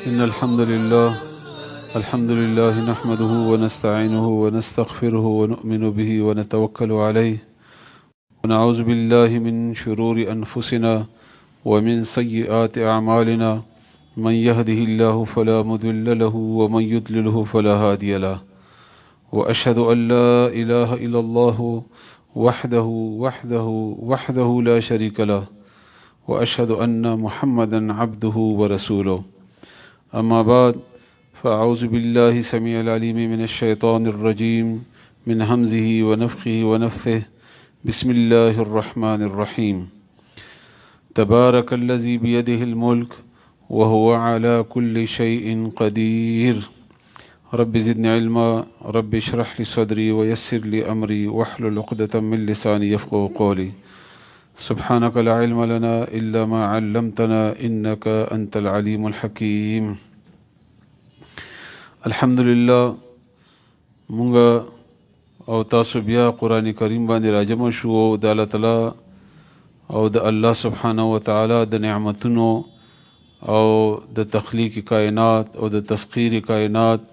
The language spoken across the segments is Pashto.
إن الحمد لله نحمده ونستعينه ونستغفره ونؤمن به ونتوكل عليه ونعوذ بالله من شرور أنفسنا ومن سيئات أعمالنا من يهده الله فلا مضل له ومن يضلله فلا هادي له وأشهد أن لا إله إلا الله وحده لا شريك له وأشهد أن محمدا عبده ورسوله أما بعد فأعوذ بالله السميع العليم من الشيطان الرجيم من همزه ونفخه ونفثه بسم الله الرحمن الرحيم تبارك الذي بيده الملك وهو على كل شيء قدير رب زدني علما رب اشرح لي صدري ويسر لي أمري واحلل عقدة من لساني يفقهوا قولي سبحانك لا علم لنا إلا ما علمتنا إنك أنت العليم الحكيم الحمدلله مونږ او تاسو بیا قرآن کریم باندې راجمع شو او د الله تعالی او د الله سبحانه و تعالی د نعمتونو او د تخلیق کائنات او د تسخیر کائنات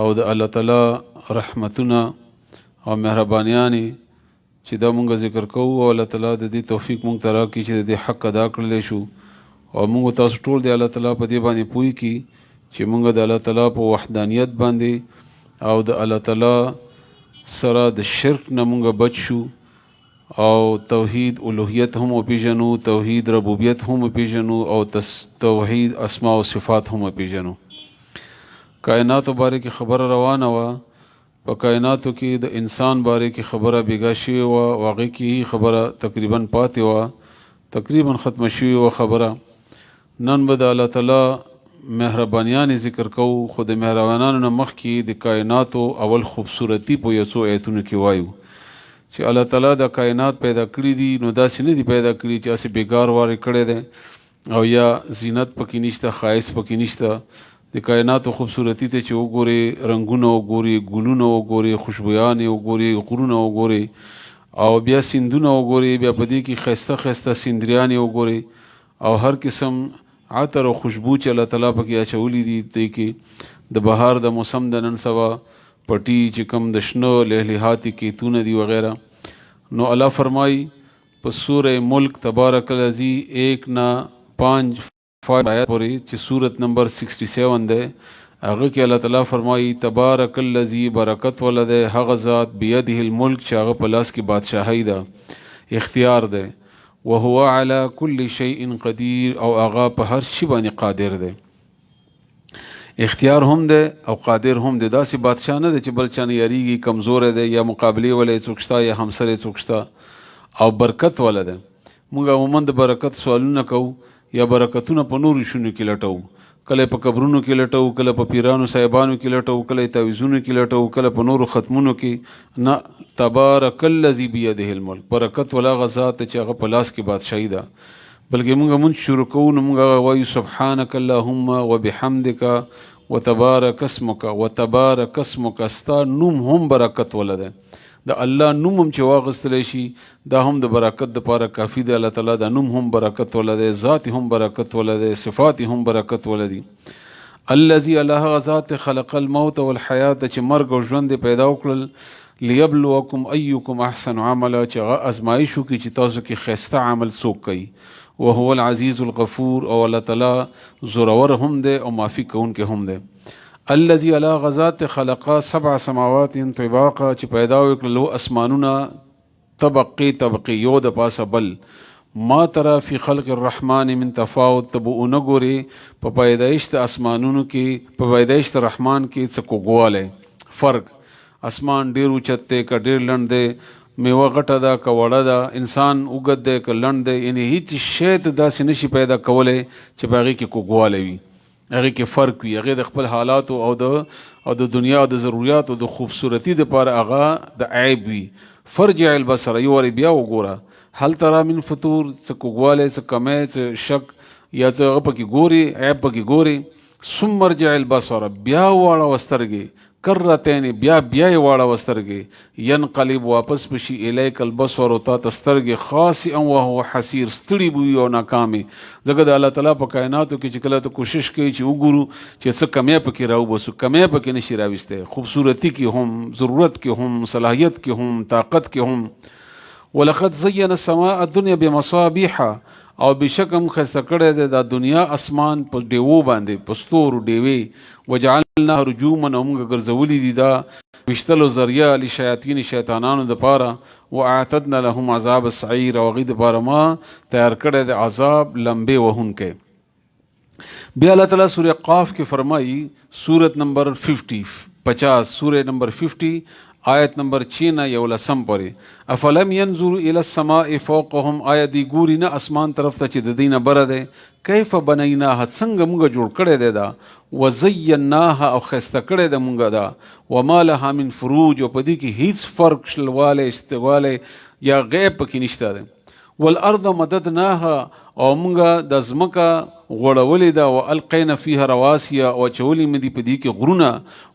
او د الله تعالی رحمتونه او مهربانیانی چې دا مونږ ذکر کوو او الله تعالی د دې توفیق مونږ ته راکړي چې د دې حق ادا کړلی شو او مونږ تاسو ټول د الله تعالی په دې باندې پوه کړي چې مونږ د الله تعالی په وحدانیت باندې او د الله تعالی سره د شرک نه مونږ بچ شو او توحید الوهیت هم وپیژنو توحید ربوبیت هم وپیژنو او توحید اسماء او صفات هم وپیژنو کائناتو باره کې خبره روانه وه په کائناتو کې د انسان باره کې خبره بیګا شوې وه او هغې کې خبره تقریبا پاتې وه تقریبا ختمه شوې وه خبره نن به د الله تعالی مهربانیانې ذکر کوو خو د مهربانانو نه مخکې د کائناتو اول خوبصورتي په یو څو ایتونو کې وایو چې الله تعالی د کائنات پیدا کړي دي نو داسې نه دي پیدا کړي چې هسې بېګار وارې کړی دی او یا زینت پکې نشته ښایست پکې نشته د کائناتو خوبصورتي ته چې وګورې رنګونه وګورې ګلونه وګورې خوشبویانې وګورې غرونه وګورې او بیا سیندونه وګورې بیا په دې کې ښایسته ښایسته سیندریانې وګورې او هر قسم عطر او خوشبو چې الله تعالی پکې اچولي دي دې کې د بهار د موسم د نن سبا پټي چې کوم د شنو لهلهاتي کیتونه دي وغیرہ نو الله فرمایي په سورہ ملک تبارک الذی 1 نه 5 آیات پورې چې سورت نمبر 67 ده هغه کې الله تعالی فرمایي تبارک الذی برکت ولده هغه ذات بيده الملک چې هغه په لاس کې بادشاہي ده اختیار ده وهو على كل شيء قدير او هغه په هر شي باندې قادر ده اختیار هم ده او قادر هم ده داسې بادشاہ نه ده چې بل چا نه یریږي کمزور ده یا مقابله ولې څوک شته یا همسره څوک شته او برکت ولده موږ عموما د برکت سوالونه کوو یا برکتونه په نورو شونو کې لټو کله په قبرونو کې لټو کله په پیرانو صاحبانو کې لټو کله تعویذونو کې لټو کله په نورو ختمونو کې نه تبارک الذی بیده الملک برکت ولا غزات چې هغه په لاس کې بادشاہي ده بلکې موږ شروع کوو نو موږ وایو سبحانک اللهم وبحمدک وتبارک اسمک ستا نوم هم برکت ولده د الله نوم هم چې واغستلی شي دا هم د برکت دپاره کافي دی الله تعالی دا نوم هم برکت ولدی ذات هم برکت ولدی صفات هم برکت ولدي الذي الله ذات خلق الموت والحیات چې مرګ او ژوند پیدا وکړل لیبلوکم ایکم احسن عملا چې هغه ازمایش وکړي چې تاسو کې ښایسته عمل څوک کوي وهو العزیز الغفور او الله تعالی زورور هم دی او معافي کوونکی هم دی الذي على غزات خلقا 7 سماوات طباقا چې پیدا وکړلو اسمانونه طبقې یو د پاسه بل ما ترى في خلق الرحمن من تفاوت تبو نګوري په پیدایشت اسمانونو کې په پیدایشت رحمان کې څه کوګواله فرق اسمان ډیر اوچته ک ډیر لند دی میوه غټه ده ک وړه ده انسان اوګد دی ک لند دی یعنی هیڅ شی ته داسې نشي پیدا کولی چې باغې کې کوګواله وي هغه کې فرق وي هغه د خپل حالات او د دنیا د ضرورت او د خوبصورتي د پاره هغه د عیب وي فرجع البصر یوري بیا وګوره هل ترى من فطور څه کوګواله څه کمه څه شک یا څه پکې ګوري عیب پکې ګوري ثم مرجع البصر بیا واړه وسترګي کرتین بیا بیا یې واړه سترګې ینقلب واپس بشي الیک البصر تا ته سترګې خاصئا وهو حسیر ستړي به وي او ناکامې ځکه د الله تعالی په کائناتو کې چې کله ته کوشش کوي چې وګورو چې څه کمی پکې راوباسو کمی پکې نشي راویستی خوبصورتي کې هم ضرورت کې هم صلاحیت کې هم طاقت کې هم ولقد زین السماء الدنیا بمصابیح او بشکم خسته کړی دی دا دنیا اسمان په ډیوو باندې په ستورو ډیوې وجعلنا رجوما او موږ ګرځولي دي دا ویشتلو ذریعه لشیاطین شیطانانو دپاره واعتدنا لهم عذاب السعیر او هغوی دپاره ما تیار کړی دی عذاب لمبې وهونکی بیا الله تعالی سورہ قاف کې فرمایي سورت نمبر 50 سورہ نمبر 50 آیت نمبر 6 نه 11 پورې افلم ينظروا الى السماء فوقهم آیا دی ګوري نه اسمان طرف ته چې د دینه بره دی کیف بنیناها څنګه موږ جوړ کړی دی دا وزیناها او ښایسته کړی دی موږ دا وما لها من فروج او په دې کې هیڅ فرق شلوالی استوالی یا غیب پکې نشته دی والارض مددناها او موږ د ځمکه غوړولې ده والقینا فیها رواسیا او اچولې مې دي په دې کې غرونه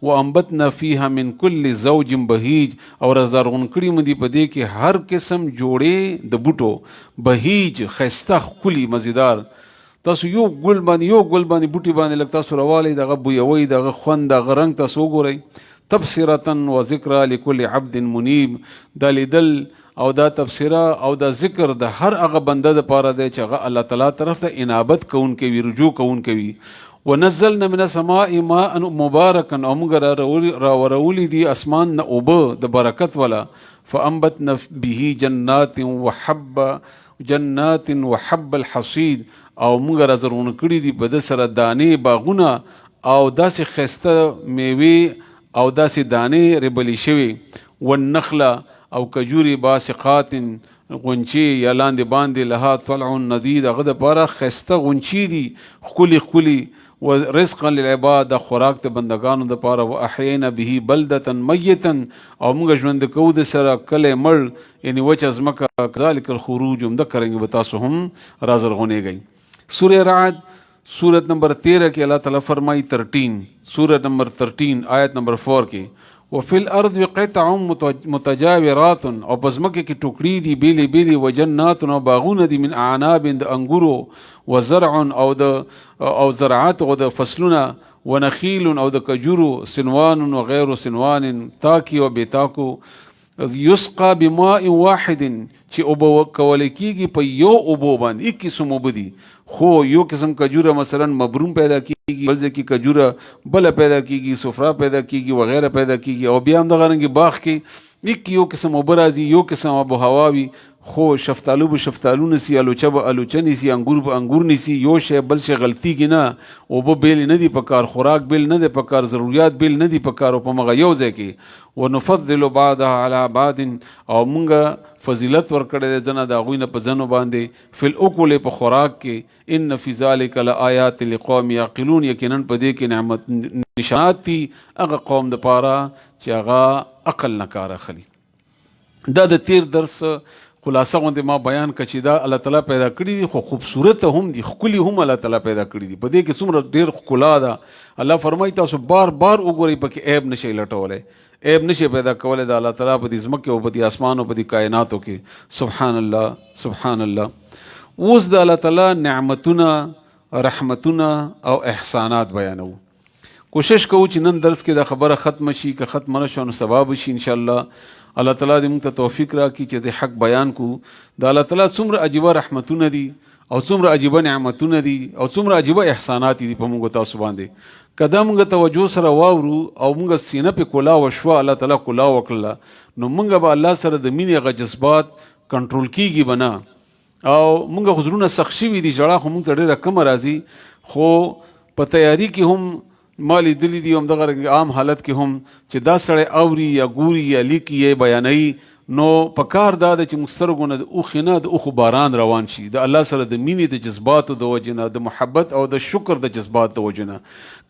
وانبتنا فیها من کل زوج بهیج او زرغون کړي مې دي په دې کې هر قسم جوړې د بوټو بهیج ښایسته ښکلي مزیدار تاسو یو ګل باندې بوټي باندې لږ تاسو راوالی دغه بویوی دغه خوند دغه رنګ تاسو وګورئ تبصرة وذکرى لكل عبد منیب دا لیدل او دا تبصره او دا ذکر د هر هغه بنده دپاره دی چې هغه الله تعالی طرف ته انابت کوونکی وي رجوع کوونکی وي ونزلنا من السماء ماء مبارکا او موږ راورولی دي اسمان نه اوبه د برکت والا فانبتنا به جنات وحب الحصید او موږ رازرغون کړي دي په ده سره دانې باغونه او داسې ښایسته میوې او داسې دانې ربلې شوي والنخله او کجوري باسقات غنچې یا لاندې باندې لها طلع ندید هغه دپاره ښایسته غنچې دي ښکلي ورزقا للعباد د خوراک د بندګانو دپاره واحیینا به بلدة میتا او موږ ژوند کوو د سره کلی مړ یعنې وچه ځمکه کذلک الخروج همدقه رنګې به تاسو هم رازرغونېږئ سورہ رعد سورت نمبر 13 کې الله تعالی فرمایي 13 سورت نمبر 13 آیت نمبر 4 کې وفي الارض قطع متجاورات او پزمکه کې ټوکړي دي بیلی بیلی وجنات او باغونه دي من اعناب د انګورو وزرع او زراعت او د فصلونه ونخيل او د کجورو سنوان او غیر سنوان تاکی او بیتاکو یسقى بماء واحد چې اوبه کول کېږي په یو اوبو باندې یک قسم اوبه دي خو یو قسم کجوره مثلا مبروم پیدا کیږي بل ځکه کجوره بل پیدا کیږي صفرا پیدا کیږي وغیرہ پیدا کیږي او بیا هم دغه رنګ باغ کې یو قسم اوبه راځي یو قسم آب و هوا وي خو شفتالو به شفتالو نسی الوچه به الوچه نسی انګور به انګور نسی یو شی بل شی غلطیږي نه اوبه بیل نه دي پکار خوراک بیل نه دي پکار ضرورت بیل نه دي پکار او په مغه یو ځای کې ونفضل بعضها على بعض او مونږ فضیلت ورکړی دی ځنه د هغوی نه په ځنو باندې فی الاکل په خوراک کې ان فی ذلک لآیات لقوم یعقلون یقینا په دې کې نعمت نشانات دي هغه قوم دپاره چې هغه عقل نه کار اخلي دا د تیر درس خلاصه غوندې ما بیان کړه چې دا الله تعالی پیدا کړي دي خو خوبصورت هم دي ښکلي هم الله تعالی پیدا کړي دي په دې کې څومره ډېر ښکلا ده الله فرمایي تاسو بار بار وګورئ پکې عیب نشئ لټولی عیب نشي پیدا کولی د الله تعالی په دې ځمکې او په دې اسمان او په دې کائناتو کې سبحان الله سبحان الله اوس د الله تعالی نعمتونه رحمتونه او احسانات بیانو کوشش کوو چې نن درس کې دا خبره ختم شي که ختم نه شو نو سبا به شي انشاءالله الله تعالی دې موږ ته توفیق راکړي چې د حق بیان کو د الله تعالی څومره عجیبه رحمتونه دي او څومره عجیبه نعمتونه دي او څومره عجیبه احسانات دي په موږ تاسو باندې کدا موږ توجه سره واورو او موږ سینه په کولا وشوه الله تعالی کولا وکړه نو موږ به الله سره د مینې هغه جذبات کنټرول کیږي بنا او موږ حضورونه سخت شوي دي ژړا خو موږ ته ډېره کمه راځي خو په تیاری کې هم مالی دلی دی هم دغه عام حالت کې هم چې دا سړی اوري یا ګوري یا لیکي یا بیانوي نو په کار دا ده چې موږ سترګو نه د اوښې نه د اوښو باران روان شي د الله سره د مینې د جذباتو د وجې نه د محبت او د شکر د جذبات د وجې نه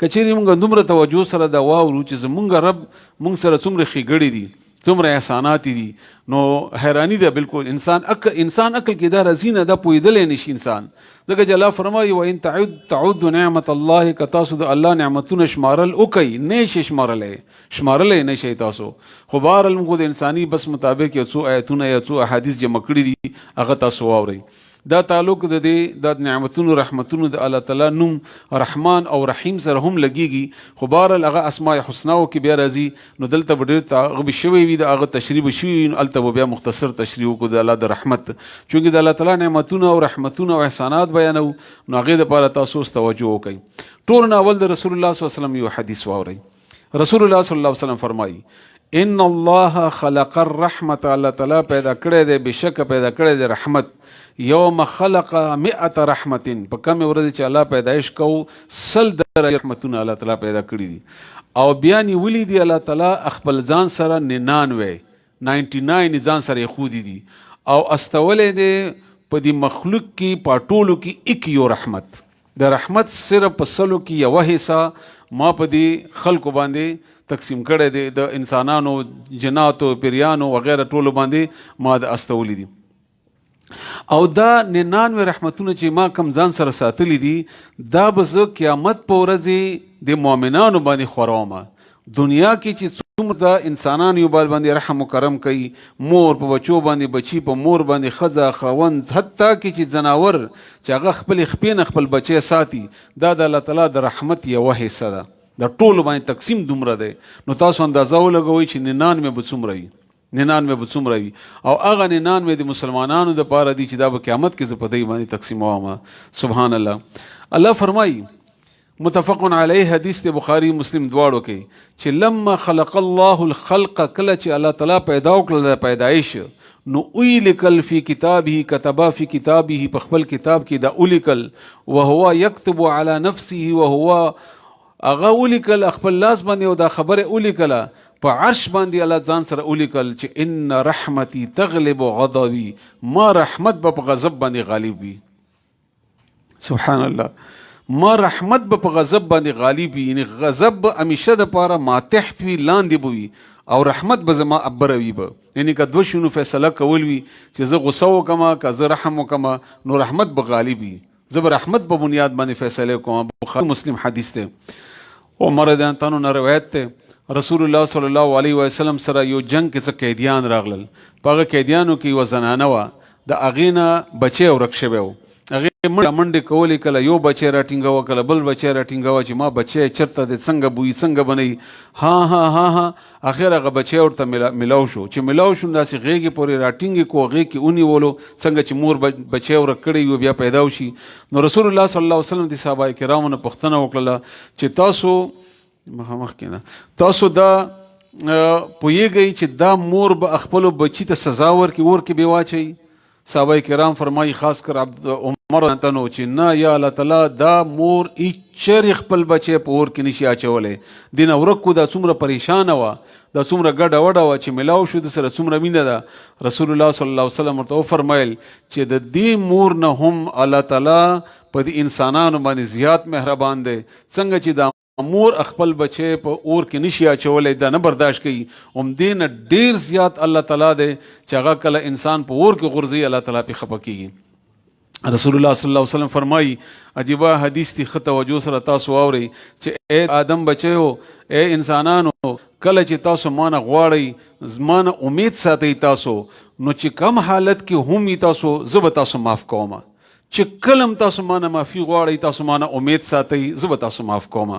که چیرې موږ دومره توجه سره دا واورو چې زموږ رب موږ سره څومره ښېګړې دي څومره احسانات دي. نو حیرانی ده بالکل انسان عقل کې دا راځي نه، دا پوهېدلی نشي انسان. ځکه چې الله فرمایي وان تعدوا نعمت الله، که تاسو د الله نعمتونه شمارل وکئ نه شئ شمارلی نه شئ تاسو. خو بهرحال موږ د انساني بس مطابق یو څو آیتونه یا څو احادیث جمع کړي دي، هغه تاسو واورئ. دا تعلق د دې د نعمتونو رحمتونو د الله تعالی نوم رحمان او رحیم سره هم لګیږي. خو بهرحال هغه اسماء حسناو کې بیا راځي، نو دلته به ډېر هغه شوی وي، د هغه تشریح به شوي وي، نو هلته به بیا مختصر تشریح وکړو د الله د رحمت. چونکې د الله تعالی نعمتونه او رحمتونه او احسانات بیانو، نو هغې دپاره تاسو اوس توجه وکړئ. ټول نه اول د رسول الله صلی الله علیه وسلم یو حدیث واورئ. رسول الله صلی الله علیه وسلم فرمایي ان الله خلق الرحمت، الله تعالی پیدا کړی دی، بشک پیدا کړی دی رحمت. یوم خلق 100 رحمت، په کم ورځ چې الله پیدایش کو 100 رحمتونه الله تعالی پیدا کړي دي. او بیا نیولي دي الله تعالی خپل ځان سره 99 ځان سره خودي دي، او استولې دي په دې مخلوق کې پټولو کې یک یو رحمت. د رحمت صرف په سلو کې یو حصہ ما په دې خلکو باندې تقسیم کړی دی، د انسانانو، جناتو، پیریانو وغیرہ ټولو باندې ما د استولی دي. او دا 99 رحمتونه چې ما کم ځان سره ساتلی دي، دا به زه قیامت په ورځې د مؤمنانو باندې خوروم. دنیا کې چې څومره د انسانانو یو بل باندې رحم و کرم کوي، مور په بچو باندې، بچی په مور باندې، ښځه، خاوند، حتی کې چې ځناور چې هغه خپل خپې نه خپل بچی ساتي، دا د الله تعالی د رحمت یوه حصه ده. د ټولو باندې تقسیم دومره دی. نو تاسو اندازه ولګوئ چې 99 به څومره وي، 99 به څومره وي. او هغه 99 د مسلمانانو دپاره دي چې دا به قیامت کې زه په دې باندې تقسیموم. سبحان الله. الله فرمایي متفق علیه، حدیث د بخاری مسلم دواړو کې، چې لما خلق الله الخلق، کله چې الله تعالی پیدا وکړل د پیدایش، نو اولیکل فی کتابه، کتبا فی کتابه، په خپل کتاب کې دا اولیکل، وهو یکتب علی نفسه، وهو هغه اولیکل خپل لاس باندې، او دا خبره اولیکله په عرش باندې الله ځان سره اولیکل چې ان رحمتي تغلب غضبي، ما رحمت به په غضب باندې غالب وي. سبحان الله. ما رحمت به په غضب باندې غالب وي، یعنی غضب به همیشه دپاره ما تحت وي، لاندې به وي، او رحمت به زما ابره وي به. یعنی که دوه شونو فیصله کول وي چې زه غصه وکړم که زه رحم وکړم، نو رحمت به غالب وي. زه به رحمت په بنیاد باندې فیصله کوم. بخاری مسلم حدیث دی. عمر رضی الله عنه نه روایت دی، رسول الله صلی الله علیه وسلم سره یو جنگ کې څه قیدیان راغلل. په هغه قیدیانو کې یوه زنانه وه، د هغې نه بچی ورک شوی و. هغې منډې کولې، کله یو بچی راټینګوه، کله بل بچی راټینګوه چې ما بچی چېرته دی، څنګه بوي، څنګه بنوي. ها اخر هغه بچی ورته ملاو شو. چې ملاو شو داسې غېږې پورې راټینګې کو، هغې کې ونیولو، څنګه چې مور بچی ورک کړی وي بیا پیدا وشي. نو رسول الله صلی الله علیه وسلم د صحابه کرامو نه پوښتنه وکړله چې تاسو دا پوهیږئ چې دا مور به خپلو بچي ته سزا ورکړي، اور کې به واچوي؟ صحابه کرام فرمایي، خاص کر عمر تنو، چې نه یا الله تعالی دا مور هیچ خپل بچی په اور کې نشي اچولی. دینه ورک کو، دا څومره پریشانه وه، دا څومره ګډه وډه وه چې ملاو شو د سره څومره مینه ده. رسول الله صلی الله علیه وسلم ورته وفرمایل چې د دې مور نه هم الله تعالی په دې انسانانو باندې زیات مهربان دی. څنګه چې دا مور خپل بچی په اور کې نشي اچولی، دا نه برداشت کوي، همدې نه ډېر زیات الله تعالی دی چې هغه کله انسان په اور کې غورځوي، الله تعالی پې خفه کېږي. رسول الله صلی الله علیه وسلم فرمایي، عجیبه حدیث دی، ښه توجه سره تاسو واورئ، چې اے آدم بچیو، اے انسانانو، کله چې تاسو مانه غواړئ، مانه امید ساتئ تاسو، نو چې کم حالت کې هم تاسو، زه به تاسو معاف کوم. چې کلم تاسو مانه معافي غواړئ، تاسو مانه امید ساتئ، زه به تاسو معاف کوم،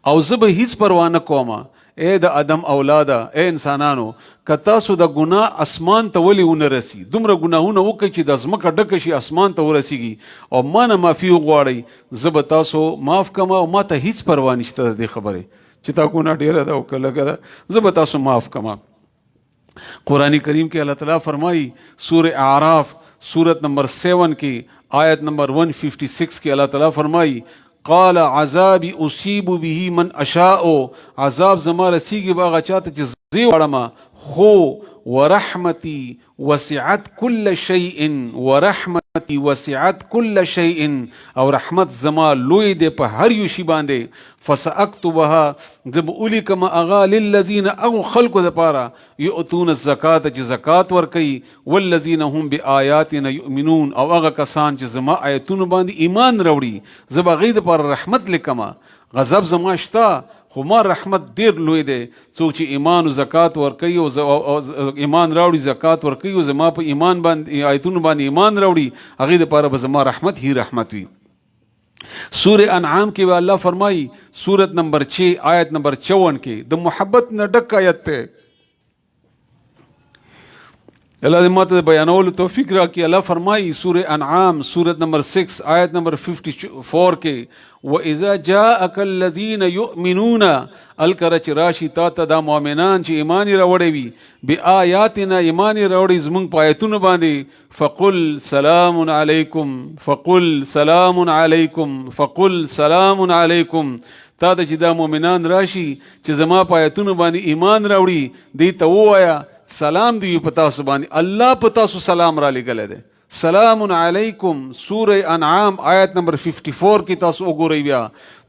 او زه به هیڅ پروا نه کوم. اے د آدم اولاده، اے انسانانو، که تاسو د ګناه اسمان ته ولې ونه رسي، دومره ګناهونه وکړئ چې د ځمکه ډکه شي، اسمان ته ورسیږي، او مانه معافي وغواړئ، زه به تاسو معاف کوم، او ما ته هیڅ پروا نشته د دې خبرې چې تا ګناه ډېره ده او که لږه ده، زه به تاسو معاف کوم. قرآن کریم کې الله تعالی فرمایي، سورہ اعراف سورت نمبر 7 کې آیت نمبر 156 کې الله تعالی فرمایي، قال عذابی اصیب به من اشاء، عذاب زما رسیږي به هغه چاته چې زه غواړم، خو ورحمتی وسعت كل شيء ورحمتی وسعت كل شيء او رحمت زما لوی دی په هر یو شی باندې فساكتبها ذب الیکم اغا للذین او خلق د پاره یؤتون الزکات چې زکات ور کوي والذین هم بآیاتنا یؤمنون او هغه کسان چې زما آیتونو باندې ایمان راوړي زب غید پر رحمت لکما غضب زما شتا خو ما رحمت ډیر لوی دی څوک چې ایمان او زکات ورکوي او ایمان راوړي زکات ورکوي او زما په ایمان باندې آیتونو باندې ایمان راوړي هغې دپاره به زما رحمت هی رحمت وي سورہ انعام کې به الله فرمایي سورت نمبر 6 آیت نمبر 54 کې د محبت نه ډک آیت دی الله دې ماته بیانولو توفیق راکړي الله فرمایي سورہ انعام سورت نمبر 6 آیت نمبر 54 کې وَإِذَا جَاءَكَ الَّذِينَ يُؤْمِنُونَ الکرچ راشي تا ته دا مؤمنان چې ایمان یې راوړی وي بآیاتنا ایمان یې راوړی زمونږ په آیتونو باندې فقل سلام علیکم فقل سلام علیکم فقل سلام علیکم تا ته چې دا مؤمنان راشي چې زما په آیتونو باندې ایمان راوړي دی ته ووایه سلام دی په تاسو باندې الله په تاسو سلام را لګلی دی سلام علیکم سورہ انعام آیت نمبر 54 کې تاسو وګورئ بیا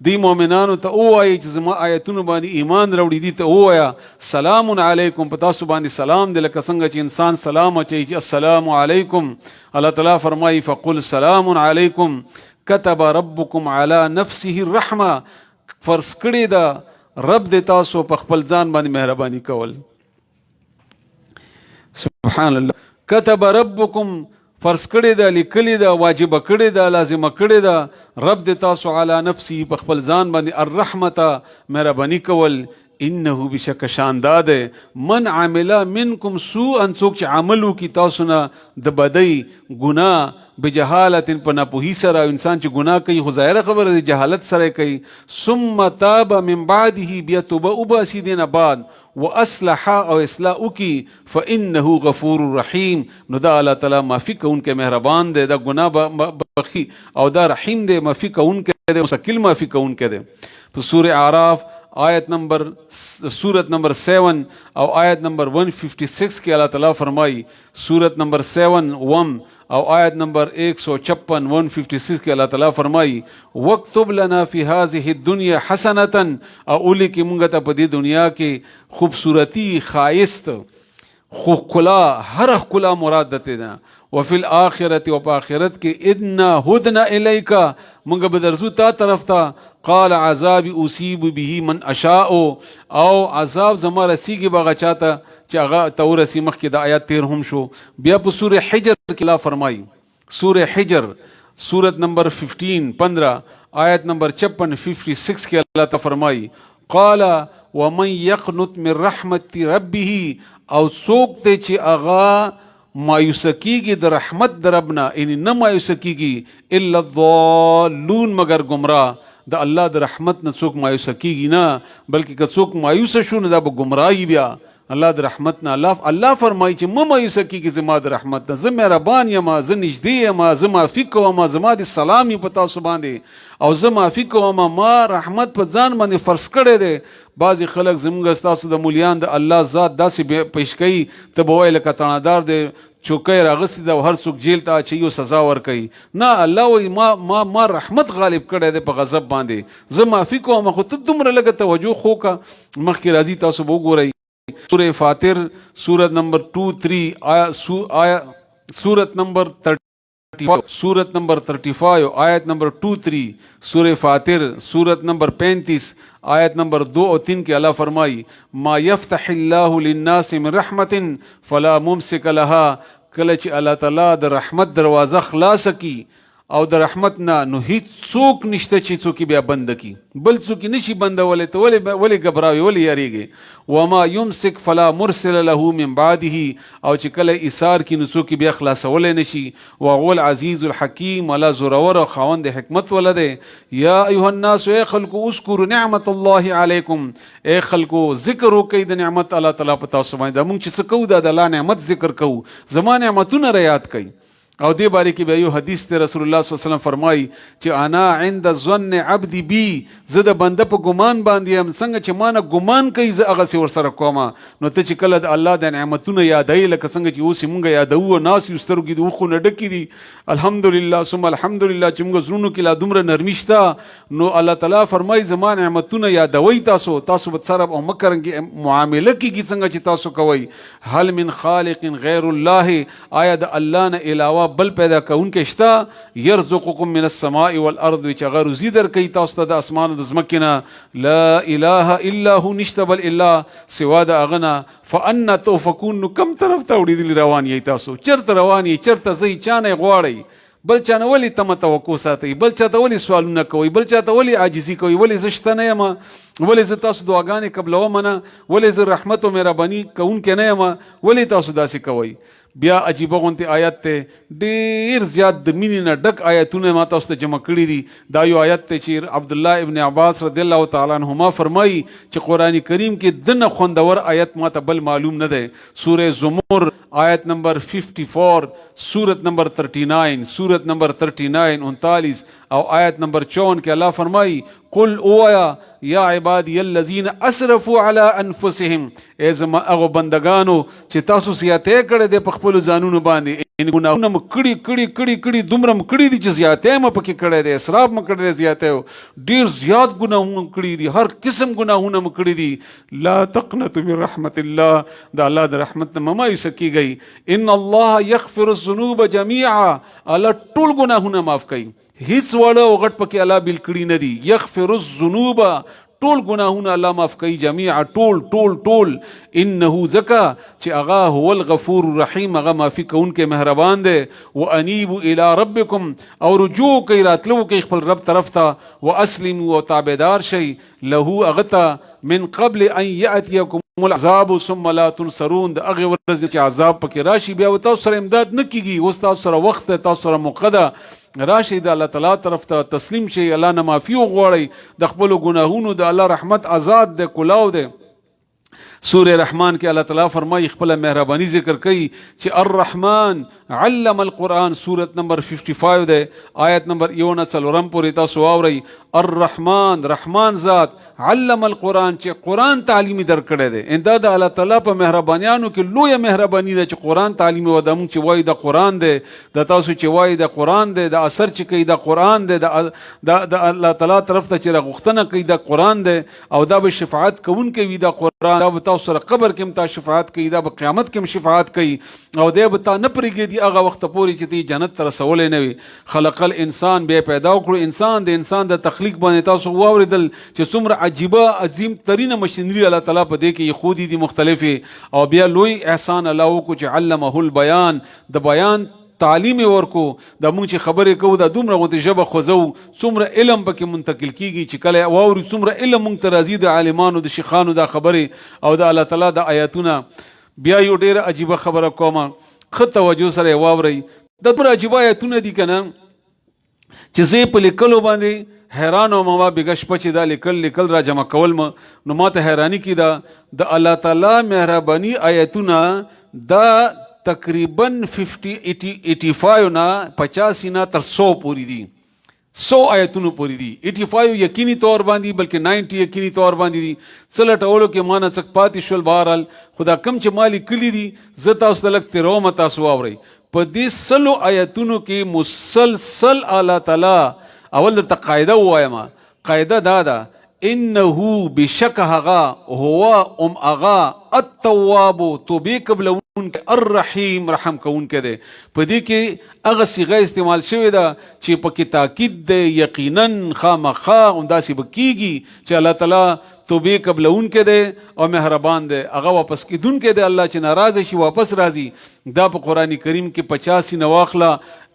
دی مؤمنانو ته ووایي چې زما آیتونو باندې ایمان راوړي دي ته ووایه سلام علیکم په تاسو باندې سلام دی لکه څنګه چې انسان سلام اچوي چې السلام علیکم الله تعالی فرمایي فقل سلام علیکم كتب ربکم علی نفسه الرحمه فرض کړی دا رب د تاسو په خپل ځان باندې مهرباني کول سبحان الله كتب ربکم فرض کړی دا لیکلی دا واجب کړی دا لازم کړی دا رب د تاسو علی نفسی په خپل ځان باندې الرحمته مهرباني کول انه بشک شاندار ده من عمل منکم سوءا څوک چې عمل وکي تاسو نه د بدی ګناه بجهالت په ناپوهي سره انسان چې ګناه کوي خو ظاهره خبره د جهالت سره کوي ثم تاب من بعده بیا توبه وباسي دینه بعد واصلح او اصلاح وکي فانه غفور رحیم نو دا الله تعالی معافي کوونکی مهربان دی دا ګناه بخي او دا رحیم دی معافي کوونکی دی مستقل معافي کوونکی دی په سورہ اعراف آیت نمبر سورت نمبر 7 او آیت نمبر 156 کې الله تعالی فرمایي سورت نمبر 7 او آیت نمبر 156 156 کې الله تعالی فرمایي وَاكْتُبْ لَنَا فِي هَذِهِ الدُّنْيَا حَسَنَةً او ولیکي مونږ ته په دې دنیا کې خوبصورتي خایست خو ښکلا هر ښکلا مراد دته ده وفي الآخرة و په آخرت کې اِنَّا هُدْنَا إِلَيْكَ مونږ به درځو تا طرف ته قال عذاب اصیب به من اشاء او عذاب زما رسیږي به هغه چاته چې هغه ته ورسي مخکې د آیات تیر هم شو بیا په سورہ حجر کې الله فرمایي سورہ حجر سورت نمبر 15 آیت نمبر 56 کې الله تعالی فرمایي قال ومن يقنط من رحمت ربه او څوک ته چې هغه مایوس کیږي د رحمت د ربنا ان نه مایوس کیږي الا الضالون مگر گمراه د الله د رحمت نه څوک مایوس کیږي نه بلکې که څوک مایوس شو نه دا به گمراهي بیا الله د رحمت نه الله فرمایي چې ما مایوس کیږي زما د رحمت نه زه مهربان یم زه نږدې یم زه معافي کوم زما د سلام په تاسو باندې او زه معافي کوم ما رحمت په ځان باندې فرض کړی دی بعضې خلک زموږ ستاسو د مولیان د الله ذات داسې پیش کوي ته به وایې لکه تڼادار دی چوکۍ راغستی ده او هر څوک جیل ته اچوي او سزا ورکوي نه الله وایي ما رحمت غالب کړی دی په غضب باندې زه معافي کوم خو ته دومره لږه توجه خو کا مخکې راځي تاسو به وګورئ سورہ فاطر سورت نمبر 2-3 سورت نمبر 35 آیت نمبر 2-3 سورہ فاطر سورت نمبر 35 آیت نمبر 2 اور 3 کے اللہ فرمائی ما یفتح اللہ للناس من رحمت فلا ممسک لها کله چې الله تعالی د رحمت دروازه خلاص کی او د رحمت نه نو هیڅ څوک نشته چې څوک بیا بند کی بل څوک نشي بندولې ته ولې غبراوي ولې یریږي وما يمسك فلا مرسل له من بعده او چې کله ایثار کی نو څوک بیا خلاصولې نشي وهو العزيز الحكيم ولا زورور او خوند حکمت ولده یا ایها الناس اے خلق اذكروا نعمت الله علیکم اے خلق ذکر وکړئ د نعمت الله تعالی په تاسو باندې موږ چې څه کوو د الله نعمت ذکر کوو زما نعمتونه یاد کړئ او دې باره کې بیا یو حدیث ته رسول الله صلی الله علیه وسلم فرمایي چې انا عند ظن عبدي بي، زه د بنده په ګمان باندې یم، څنګه چې ما نه ګمان کوي زه هغسې ورسره کوم. نو ته چې کله د الله د نعمتونه یادوي لکه څنګه چې اوس یې مونږ یادوو، ناست یو سترګې د اوښو نه ډکې دي، الحمدلله ثم الحمدلله چې مونږ زړونو کې لا دومره نرمي شته، نو الله تعالی فرمایي زما نعمتونه یادوي، تاسو به سره او مکرنګي معامله کېږي څنګه چې تاسو کوئ. هل من خالق غیر الله، آیا د الله نه علاوه بل پیدا کوونکی شته؟ یرزقکم من السماء والارض، چې هغه روزي درکوي تاسو ته د اسمان او د ځمکې نه. لا اله الا هو، نشته بل اله سوا د هغه نه. فانا توفکون، نو کم طرف ته اړېدلي روان یې تاسو؟ چېرته روان یې؟ چېرته ځئ؟ چا نه یې غواړئ؟ بل چا نه ولې تمه توقع ساتئ؟ بل چا ته ولې سوالونه کوئ؟ بل چا ته ولې عاجزي کوئ؟ ولې زه شته نه یم؟ ولې زه تاسو دعاګانې قبلوم نه؟ ولې زه رحمت او مهرباني کوونکی نه یم؟ ولې تاسو داسې کوئ؟ بیا عجیبه غونتې آیت ته، ډېر زیات د مینې نه ډک آیتونه ما تاسو ته جمع کړي دي. دا یو آیت ته چې عبدالله ابن عباس رضی الله تعالی عنهما فرمایي چې قرآن کریم کې دنه خوندور آیت ما ته بل معلوم نه دی. سورہ زمر آیت نمبر 54، سورت نمبر 39، سورت نمبر 39 39 او آیت نمبر 54 کې الله فرمایي قل اویا یا عبادی الذین اسرفوا علی انفسهم، ای زما هغه بندگانو چې تاسو زیاتې کړی دی په خپلو ځانونو باندې، یعنې ګناهونه مو کړي دومره مو کړي دي چې زیاتې مو پکې کړی دی، اسراف مو کړی دی، زیاتې ډېر زیات ګناهونه کړي دي، هر قسم ګناهونه مو کړي دي. لا تقنطوا من رحمت الله، د الله د رحمت نه مه مایوسه کیږئ. ان الله یغفر الذنوب جمیعا، الله ټول ګناهونه معاف کوي، هیڅ وړه او غټ پکې الله بیل کړي نه دي. یغفر الذنوب، ټول ګناهونه الله معاف کوي، جمیعا ټول. انه زکا چې هغه هو الغفور الرحیم، هغه معافي کوونکی مهربان دی. وانیبوا الی ربکم، او رجوع کوي راتلو کوي خپل رب طرف ته. واسلموا، او تابعدار شئ له هغه ته، من قبل ان یاتیکم العذاب ثم لا تنصرون، د هغې ورځې چې عذاب پکې راشي بیا تاسو سره امداد نه کیږي. اوس تاسو سره وخت دی، تاسو سره موقع ده، راشي د الله تعالی طرف ته تسلیم شي، الله نه معافي وغواړئ د خپلو ګناهونو. د الله رحمت آزاد دی، کلاو دی. سورہ رحمان کې الله تعالی فرمایي خپل مهرباني ذکر کوي چې الرحمن علم القرآن، سورت نمبر 55 دی، آیت نمبر 4 پورې تاسو واورئ. الرحمن، رحمان ذات، علم القرآن، چې قرآن تعلیمي درکړی دی. اندا د الله تعالی په مهربانیانو کې لویه مهرباني ده چې قرآن تعلیمي و. د موږ چې وایي د قرآن دی، د تاسو چې وایي د قرآن دی، د اثر چې کوي د قرآن دی، د الله تعالی طرف ته چې راغوښتنه کوي د قرآن دی، او دا به شفاعت کوونکی وي د قرآن. دا به تاسو سره قبر کې هم تا شفاعت کوي، دا به قیامت کې هم شفاعت کوي، او دی به تا نه پرېږدي هغه وخت پورې چې تی جنت ته رسولی نه وي. خلق الانسان، بیا پیدا وکړو انسان. د انسان د تخلیق باندې تاسو واورېدل چې څومره عجیبه عظیم ترینه مشینري الله تعالی په دې کې ایښودي دي مختلفې. او بیا لوی احسان الله وکړو چې علمه البیان، د بیان تعلیم ورکو. د موږ چې خبرې کوو دا دومره غوندې ژبه خوځو، څومره علم پکې منتقل کیږي چې کله واوري څومره علم موږ ته راځي د عالمانو د شیخانو دا خبرې او د الله تعالی د آیاتونه. بیا یو ډېره عجیبه خبره کومه، ښه توجه سره یې واورئ. دا دومره عجیبه آیاتونه دي که نه چې زه په لیکلو باندې حیران وم. ما بېګه شپه چې دا لیکل را جمع کول نو ما ته حیراني کې ده. د الله تعالی مهرباني آیتونه دا تقریبا 85 نه 85 نه تر 100 پوری دي، 100 آیتونو پوری دي. 85 یقیني طور باندې بلکې 90 یقیني طور باندې دي. څه لټولو کې مانه څک پاتې شول. بهرحال خدا کم چې ما لیکلي دي زه تاسو ته لږ تېرومه، تاسو واورئ. په دې 100 آیتونو کې مسلسل الله تعالی اول درته قاعده ووایم. قاعده دا ده، انه بشک هغه هو هغه التواب، توبې قبلونکی، الرحیم، رحم کوونکی دی. په دې کې هغه صیغه استعمال شوې ده چې پکې تاکید دی، یقینا خامخا همداسې به کېږي چې الله تعالی توبې قبلونکی دی او مهربان دی، هغه واپس کېدونکی دی. الله چې ناراضه شي واپس راځي. دا په قرآن کریم کې 85 نه واخله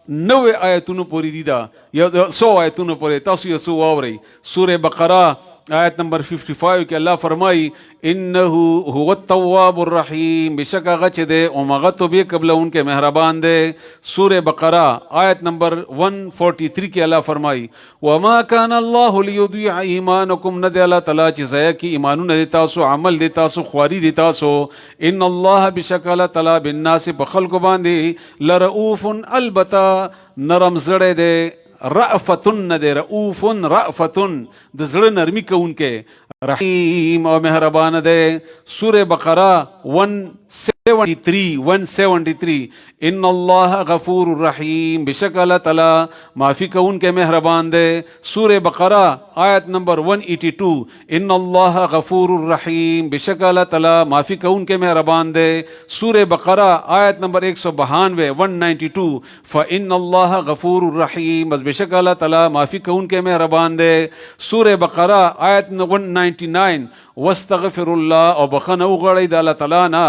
90 آیتونو پورې دي، دا 100 آیتونو پورې. تاسو یو څو واورئ. سورہ بقره آیت نمبر 55 کې الله فرمایي انه هو التواب الرحیم، بشک هغه چې دی او هغه توبې قبلونکی مهربان دی. سورہ بقره آیت نمبر 143 کې الله فرمایي وما كان الله ليضيع ایمانکم، نه دی الله تعالی چې ضایع کی ایمانونه دی تاسو، عمل دی تاسو، خواري دی تاسو. ان الله بشک الله تعالی بالناس په خلکو باندې لرؤوف، البته نرم زړه دی، رأفتن دے، رؤوف رأفتن د زړه نرمی کوونکې، رحیم او مهربان دے. سورہ بقرہ 173 ان اللہ غفور الرحیم، بشک اللہ تعالی معافی کوونکې مهربان دے. سورہ بقرہ آیت نمبر 182 ان اللہ غفور الرحیم، بشک اللہ تعالی معافی کوونکې مهربان دے. سورہ بقرہ آیت نمبر 192 192 فإن اللہ غفور الرحیم، بس بشک اللہ تعالی معافی کوونکې مهربان دے. سورہ بقرہ آیت 199 واستغفر اللہ، او بخنه وغواړئ د الله تعالی نه.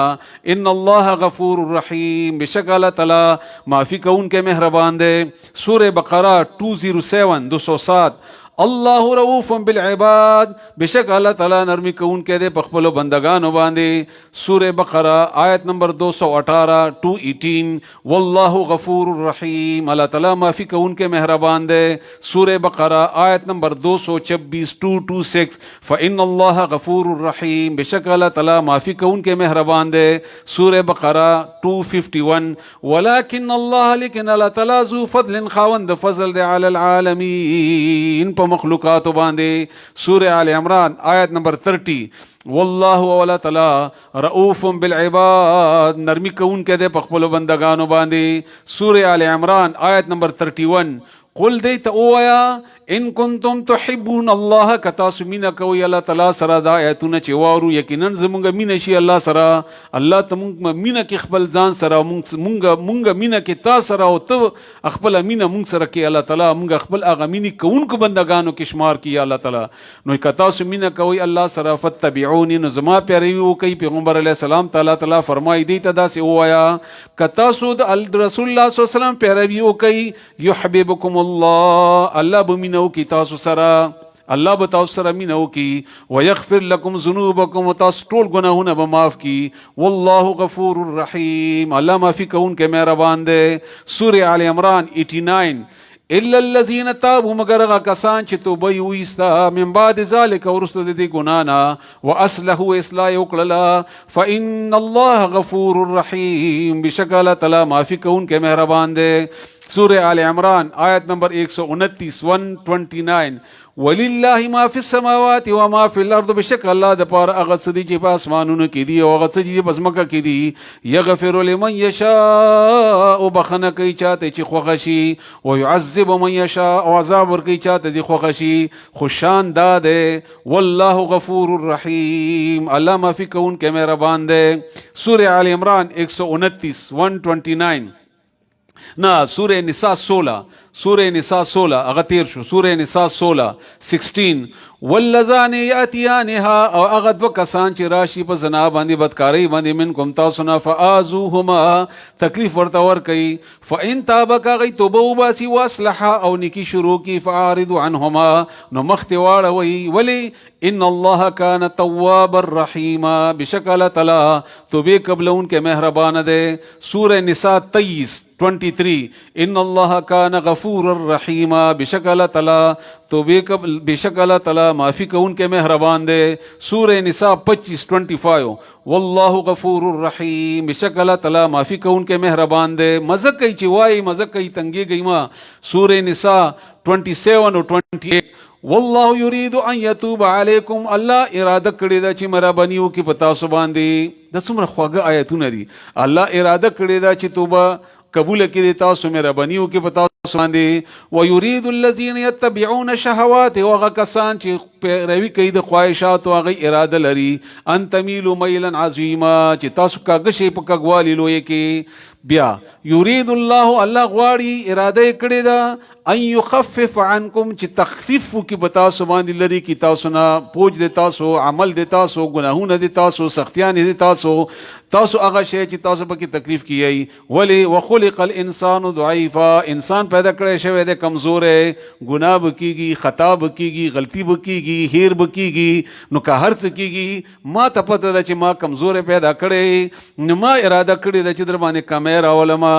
ان الله غفور الرحیم، بشک الله تعالی معافی کوونکې مهربان دی. سورہ بقرہ 207 اللہ رؤوف بالعباد، بشک اللہ تعالیٰ نرمی کوونکی دے په خپلو بندگانو باندې. سورہ بقرہ آیت نمبر 218 218 واللہ غفور الرحیم، اللہ تعالیٰ معافی کوونکی مہربان دے. سورہ بقرہ آیت نمبر 226 226 فإن اللہ غفور الرحیم، بشک اللہ تعالیٰ معافی کوونکی مہربان دے. سورہ بقرہ 251 ولیکن اللہ، لیکن اللہ تعالیٰ ذو فضل، خاوند فضل دے، علی العالمین په مخلوقاتو باندې. سورہ آل عمران آیت نمبر 30 واللہ اولا تعالی رؤوف بالعباد، نرمی کوونکی دے په خپلو بندگانو باندې. سورہ آل عمران آیت نمبر 31 قل دی ته ووایه ان کنتم تحبون الله، که تاسو مینه کوئ الله تعالی سره. دا آیتونه چې واورو یقینا زمونږ مینه شي الله سره. الله ته مونږ مینه کې خپل ځان سره، مونږ مینه کې تا سره، او ته خپل مینه مونږ سره کې الله تعالی مونږ خپل هغه مینې کوونکو بندگانو کې شمار کړي الله تعالی. نو که تاسو مینه کوئ الله سره فتبعوني، نو زما پیروي وکئ. پیغمبر علیه السلام تعالی فرمایي دی ته داسې ووایه که تاسو د رسول الله صلی الله علیه وسلم پیروي وکئ یحببکم الله، الله به مینه وکړي تاسو سره، الله به تاسو سره مینه وکړي. ویغفر لکم ذنوبکم، تاسو ټول ګناهونه به معاف کړي. والله غفور الرحیم، الله معافي کوونکی مهربان دی. سورہ آل عمران 89 الا الذين تابوا، مگر هغه کسان چې توبه یې وایسته، من بعد ذلک، وروسته د دې ګناه نه، واصلحوا، اصلاح یې وکړله، فإن الله غفور الرحیم، بشک الله تعالی معافي کوونکی مهربان دی. سورہ آل عمران آیت نمبر 129 129 وللہ ما فی السماوات و ما فی الارض، بشک اللہ د پاره هغه څه دي چې په اسمانونو کې دي او هغه څه چې په ځمکه کې دي. یغفر لمن یشاء، بخنه کوي چاته چې خوښه شي، ويعذب من یشاء، او عذاب ورکوي چاته چې خوښه شي. خو شان دا دی والله غفور الرحیم، الله معافي کوونکی مهربان دی. سورہ آل عمران 129 129 نا سورہ نساء 16 اغا تیر شو. سورہ نساء 16 واللذان یاتیانها، او اغا دو کسان چی راشی پا زنا باندی بدکاری باندی منکم تاسونا فآزوهما، تکلیف ورطور کئی، فإن تابکا غی توبو باسی واصلحا، او نکی شروع کی، فعارضو عنهما، نو مختوار وی، ولی ان اللہ کان تواب الرحیم، بشک اللہ تعالی توبے قبل ان کے مہربان دے. سورہ نساء 23 ان اللہ کان غفور الرحیم، بشک اللہ تعالی توبے قبل، بشک اللہ تعالی معافی کون کے مہربان دے. سورہ نساء 25 واللہ غفور الرحیم، بشک اللہ تعالی معافی کون کے مہربان دے. مزہ کئی چوائی، مزہ کئی تنگی گئی ما. سورہ نساء 27 اور 28 واللہ یرید ان یتوب علیکم، اللہ ارادہ کړی دا چې مهرباني وکړي په تاسو باندې. دا څومره خواږه آیتونه دي. الله اراده کړی دا چې توبه قبول کړي تاسو، مهرباني وکړي په تاسو باندې. ويريد الذين يتبعون الشهوات، هغه کسان چې پیروي کوي د خواهشاتو، هغه اراده لري ان تميلوا ميلا عظيما، چې تاسو کاږه شي په کګوالي لوی کې. بیا یرید الله الله غواړي اراده کړی دا ان یخفف عنکم چې تخفیف کی بتا سو باندې لري کی تاسو نه پوج د تاسو عمل د تاسو ګناهونه د تاسو سختیان د تاسو هغه شی چې تاسو پکې تکلیف کیي ولی وخلق الانسان ضعیفا انسان پیدا کړی شوی د کمزور ګناه بکیږي خطا بکیږي غلطی بکیږي هیر بکیږي نو که هر څه کیږي ما ته پته ده چې ما کمزور پیدا کړی نو ما اراده کړی ده چې در باندې کمه راولما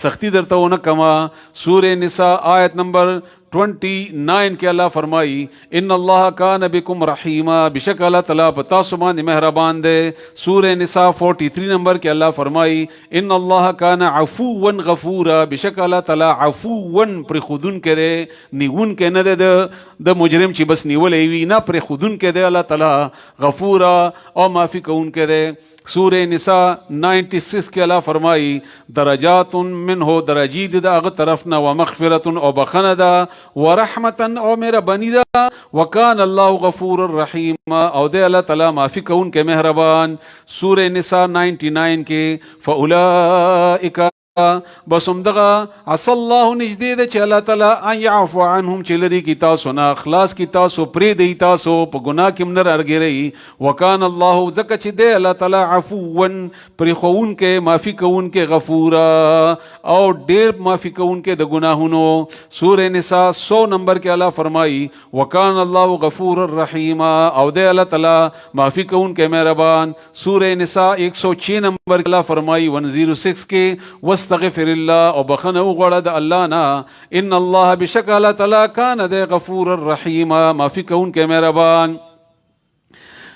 سختی درته ونه کما سورہ نساء آیت نمبر 29 کے اللہ فرمائی ان اللہ کان بکم رحیما بشک اللہ تعالیٰ پتا سمان مہربان دے سورہ نساء 43 نمبر کے اللہ فرمائی ان اللہ کان عفوا غفورا بشک اللہ تعالیٰ عفوا پر خودن کے دے نیون کے نہ دے د مجرم چی بس نیولے وی نہ پر خودن کے دے اللہ تعالیٰ غفورا او معافی کون کے دے سورہ نساء 96 کے اللہ فرمائی درجات من ہو درجید دا اغ طرفنا ومغفرت او بخندا ورحمتا او میرا بنی دا وکان اللہ غفور الرحیم او دے اللہ تعالیٰ معافی کون کے مہربان سورہ نساء 99 کے فاولائک بس همدغه عسى الله نجدې ده چې الله تعالی ان يعفو عنهم چې لري کی تاسو نه اخلاص کی تاسو پرې دی تاسو په ګناه کې منر ارګری وکان الله زکه چې دی الله تعالی عفوا پرې خون کې معافي کون کې غفورا او ډېر معافي کون کې د ګناهونو سورہ نساء 100 نمبر کې الله فرمایي وکان الله غفور الرحیم او دی الله تعالی معافي کون کې مهربان سورہ نساء 106 نمبر کې الله فرمایي 106 کې استغفر الله او بخنه وغواړه د الله نه ان الله بشک الله تعالی کان د غفور الرحیم معافی کون کې مهربان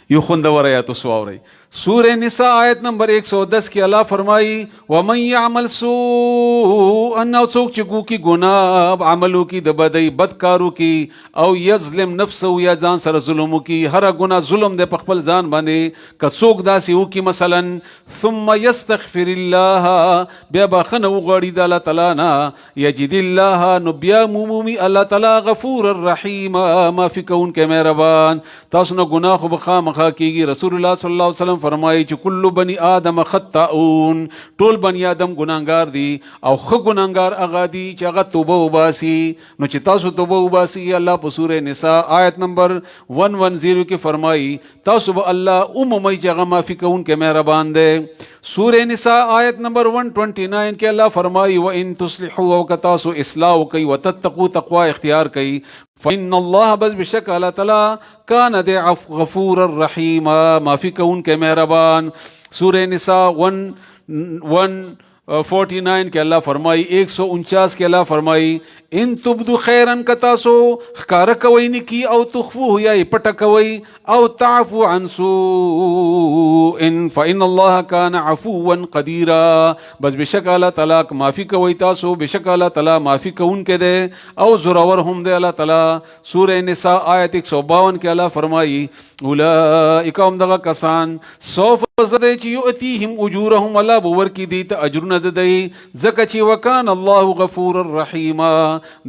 یو خوندور آیات سووري سورہ نساء آیت نمبر 110 کی اللہ فرمائی ومن یعمل سوء انہو څوک چې گو کی گناہ عملو کی د بدی بدکارو کی او یظلم نفسو یا ځان سره ظلمو کی هر گناہ ظلم د خپل ځان باندې که څوک داسې و کی مثلا ثم یستغفر الله بیا بخنه وغواړي د الله تعالی نه یجد الله نو بیا مومي الله تعالی غفور الرحیم معافی کون کې مهربان تاسو نه گناہ خو بخامخا کیږي رسول الله صلی الله علیه وسلم فرمایي چې کل بنی آدم خطاؤن ټول بنی آدم ګناهګار دي او خو ګناهګار هغه دي چې هغه توبه وباسي نو چې تاسو توبه وباسي الله په سورہ نساء آیت نمبر 110 کې فرمایي تاسو به الله عمومي چې هغه معافي کون کې مهربان دي سورہ نساء آیت نمبر 129 کې الله فرمایي وان تصلحوا وکتاسو اصلاح کوي وتتقوا تقوا اختیار کوي فإن الله بس بشک اللہ تعالی کان دے غفور الرحیم معافی کون کے مہربان سورہ نساء 149 کے اللہ فرمائی 149 کے اللہ فرمائی ان تبدو خیرن کتاسو خکار کوئی نکی او تخفوه یا پٹا کوئی او تعفو عن سوء فإن اللہ کان عفوا قدیرا بس بشک اللہ تعالیٰ معافی کوئی تاسو بشک اللہ تعالیٰ معافی کون کے دے او زرور ہم دے اللہ تعالیٰ سورہ نساء آیت 152 کے اللہ فرمائی اولئک هم دغا کسان سوف زده چی یؤتیهم اجورهم اللہ بور کی دیتا اجرن ددئی زکا چی وکان اللہ غفور الرحیم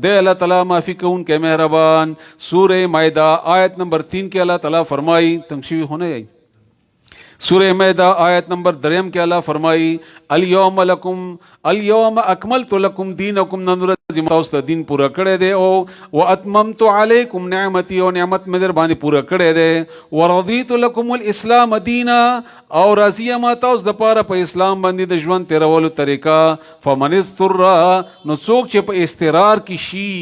دے اللہ تعالیٰ معافی کون کے مہربان سورہ مائدہ آیت نمبر 3 کے اللہ تعالیٰ فرمائی تنگشوی ہونے آئی سورہ مائدہ آیت نمبر 3 کے اللہ فرمائی اليوم اکملت لکم دینکم ننورت تاسو دین پورا کړی دی او واتممت علیکم نعمتی او نعمت مې در باندې پورا کړی دی ورضیت لکم الاسلام دینا او راضی ما تاسو د پاره په اسلام باندې د ژوند تیرولو طریقہ فمن اضطر نو څوک چې په استقرار کې شي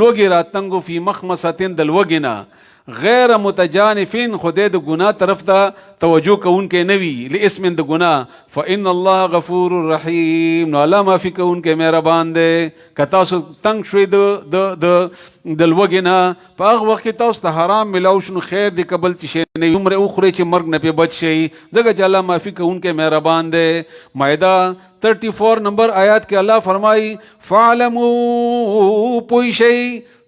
لوګي راتنګو فی مخمصتین د لوګینا غیر متجانفین خدای د گناہ طرف ته توجه کون کې نوی لاسم د گناہ فإن الله غفور رحیم نو الله معافی کون کې مهربان دی کتا سو تنگ شوی د لوګینا په هغه وخت تاسو ته حرام ملاو شنو خیر دی قبل چې نه عمر اخره چې مرګ نه په بچ شي ځکه چې الله معافی کون کې مهربان دی مائدہ 34 نمبر آیات کې الله فرمای فعلموا پوي شي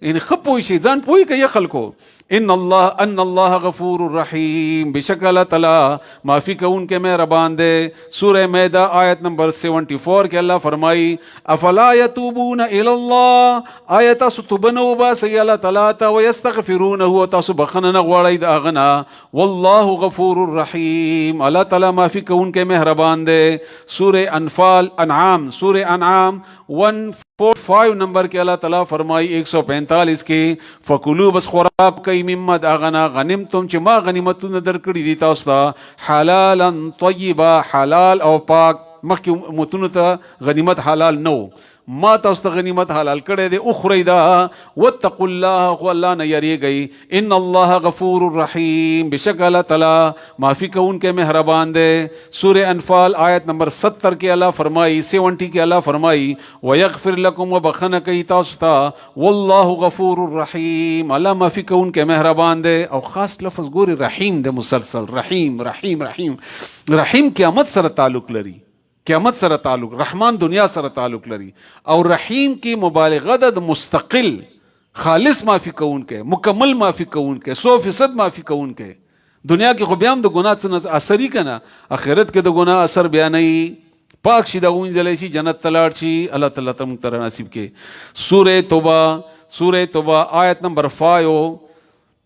ان خپوي شي ځان پوي کوي خلکو. ان الله غفور الرحیم، بشک اللہ تعالی معافی کون کے مہربان دے. سورہ میدہ آیت نمبر 74 کے اللہ فرمائی افلا یتوبون الی اللہ، آیت تاسو توبنو باسی اللہ تعالی تا ویستغفرونه تاسو بخنه غواړی د اغنا. والله غفور الرحیم، اللہ تعالی معافی کون کے مہربان دے. سورہ انعام سورہ انعام 145 نمبر کے اللہ تعالیٰ فرمائی 145 کے فکلو بس خوراک کئی ممد آغنا غنمتم چی ما غنیمتون درکڑی دیتا استا حلالا طیبا، حلال او پاک. مخی متون تا غنیمت حلال نو، ما تاستا غنیمت حلال کڑے دے اخری دا. واتقوا اللہ، خو اللہ نے یری گئی. ان اللہ غفور الرحیم، بشک اللہ تعالی معافی کون کے مہربان دے. سورہ انفال آیت نمبر 70 کے اللہ فرمائی 70 کے اللہ فرمائی ویغفر لکم، و بخن کئی تاستا. واللہ غفور الرحیم، اللہ معافی کون کے مہربان دے. او خاص لفظ گوری رحیم دے، مسلسل رحیم رحیم رحیم. رحیم قیامت سره تعلق لري، قیامت سره تعلق، رحمان دنیا سره تعلق لري. او رحیم کی مبالغه د مستقل خالص معافی کون کے، مکمل معافی کون کے، 100% معافی کون کے. دنیا کی خو بیا هم د ګناه څه اثر یې کنه، آخرت کې د ګناه اثر بیا نه پاک شي، د وینځلی شي، جنت ته لاړ شي. الله تعالی ته موږ ته نصیب کې. سورہ توبہ آیت نمبر 5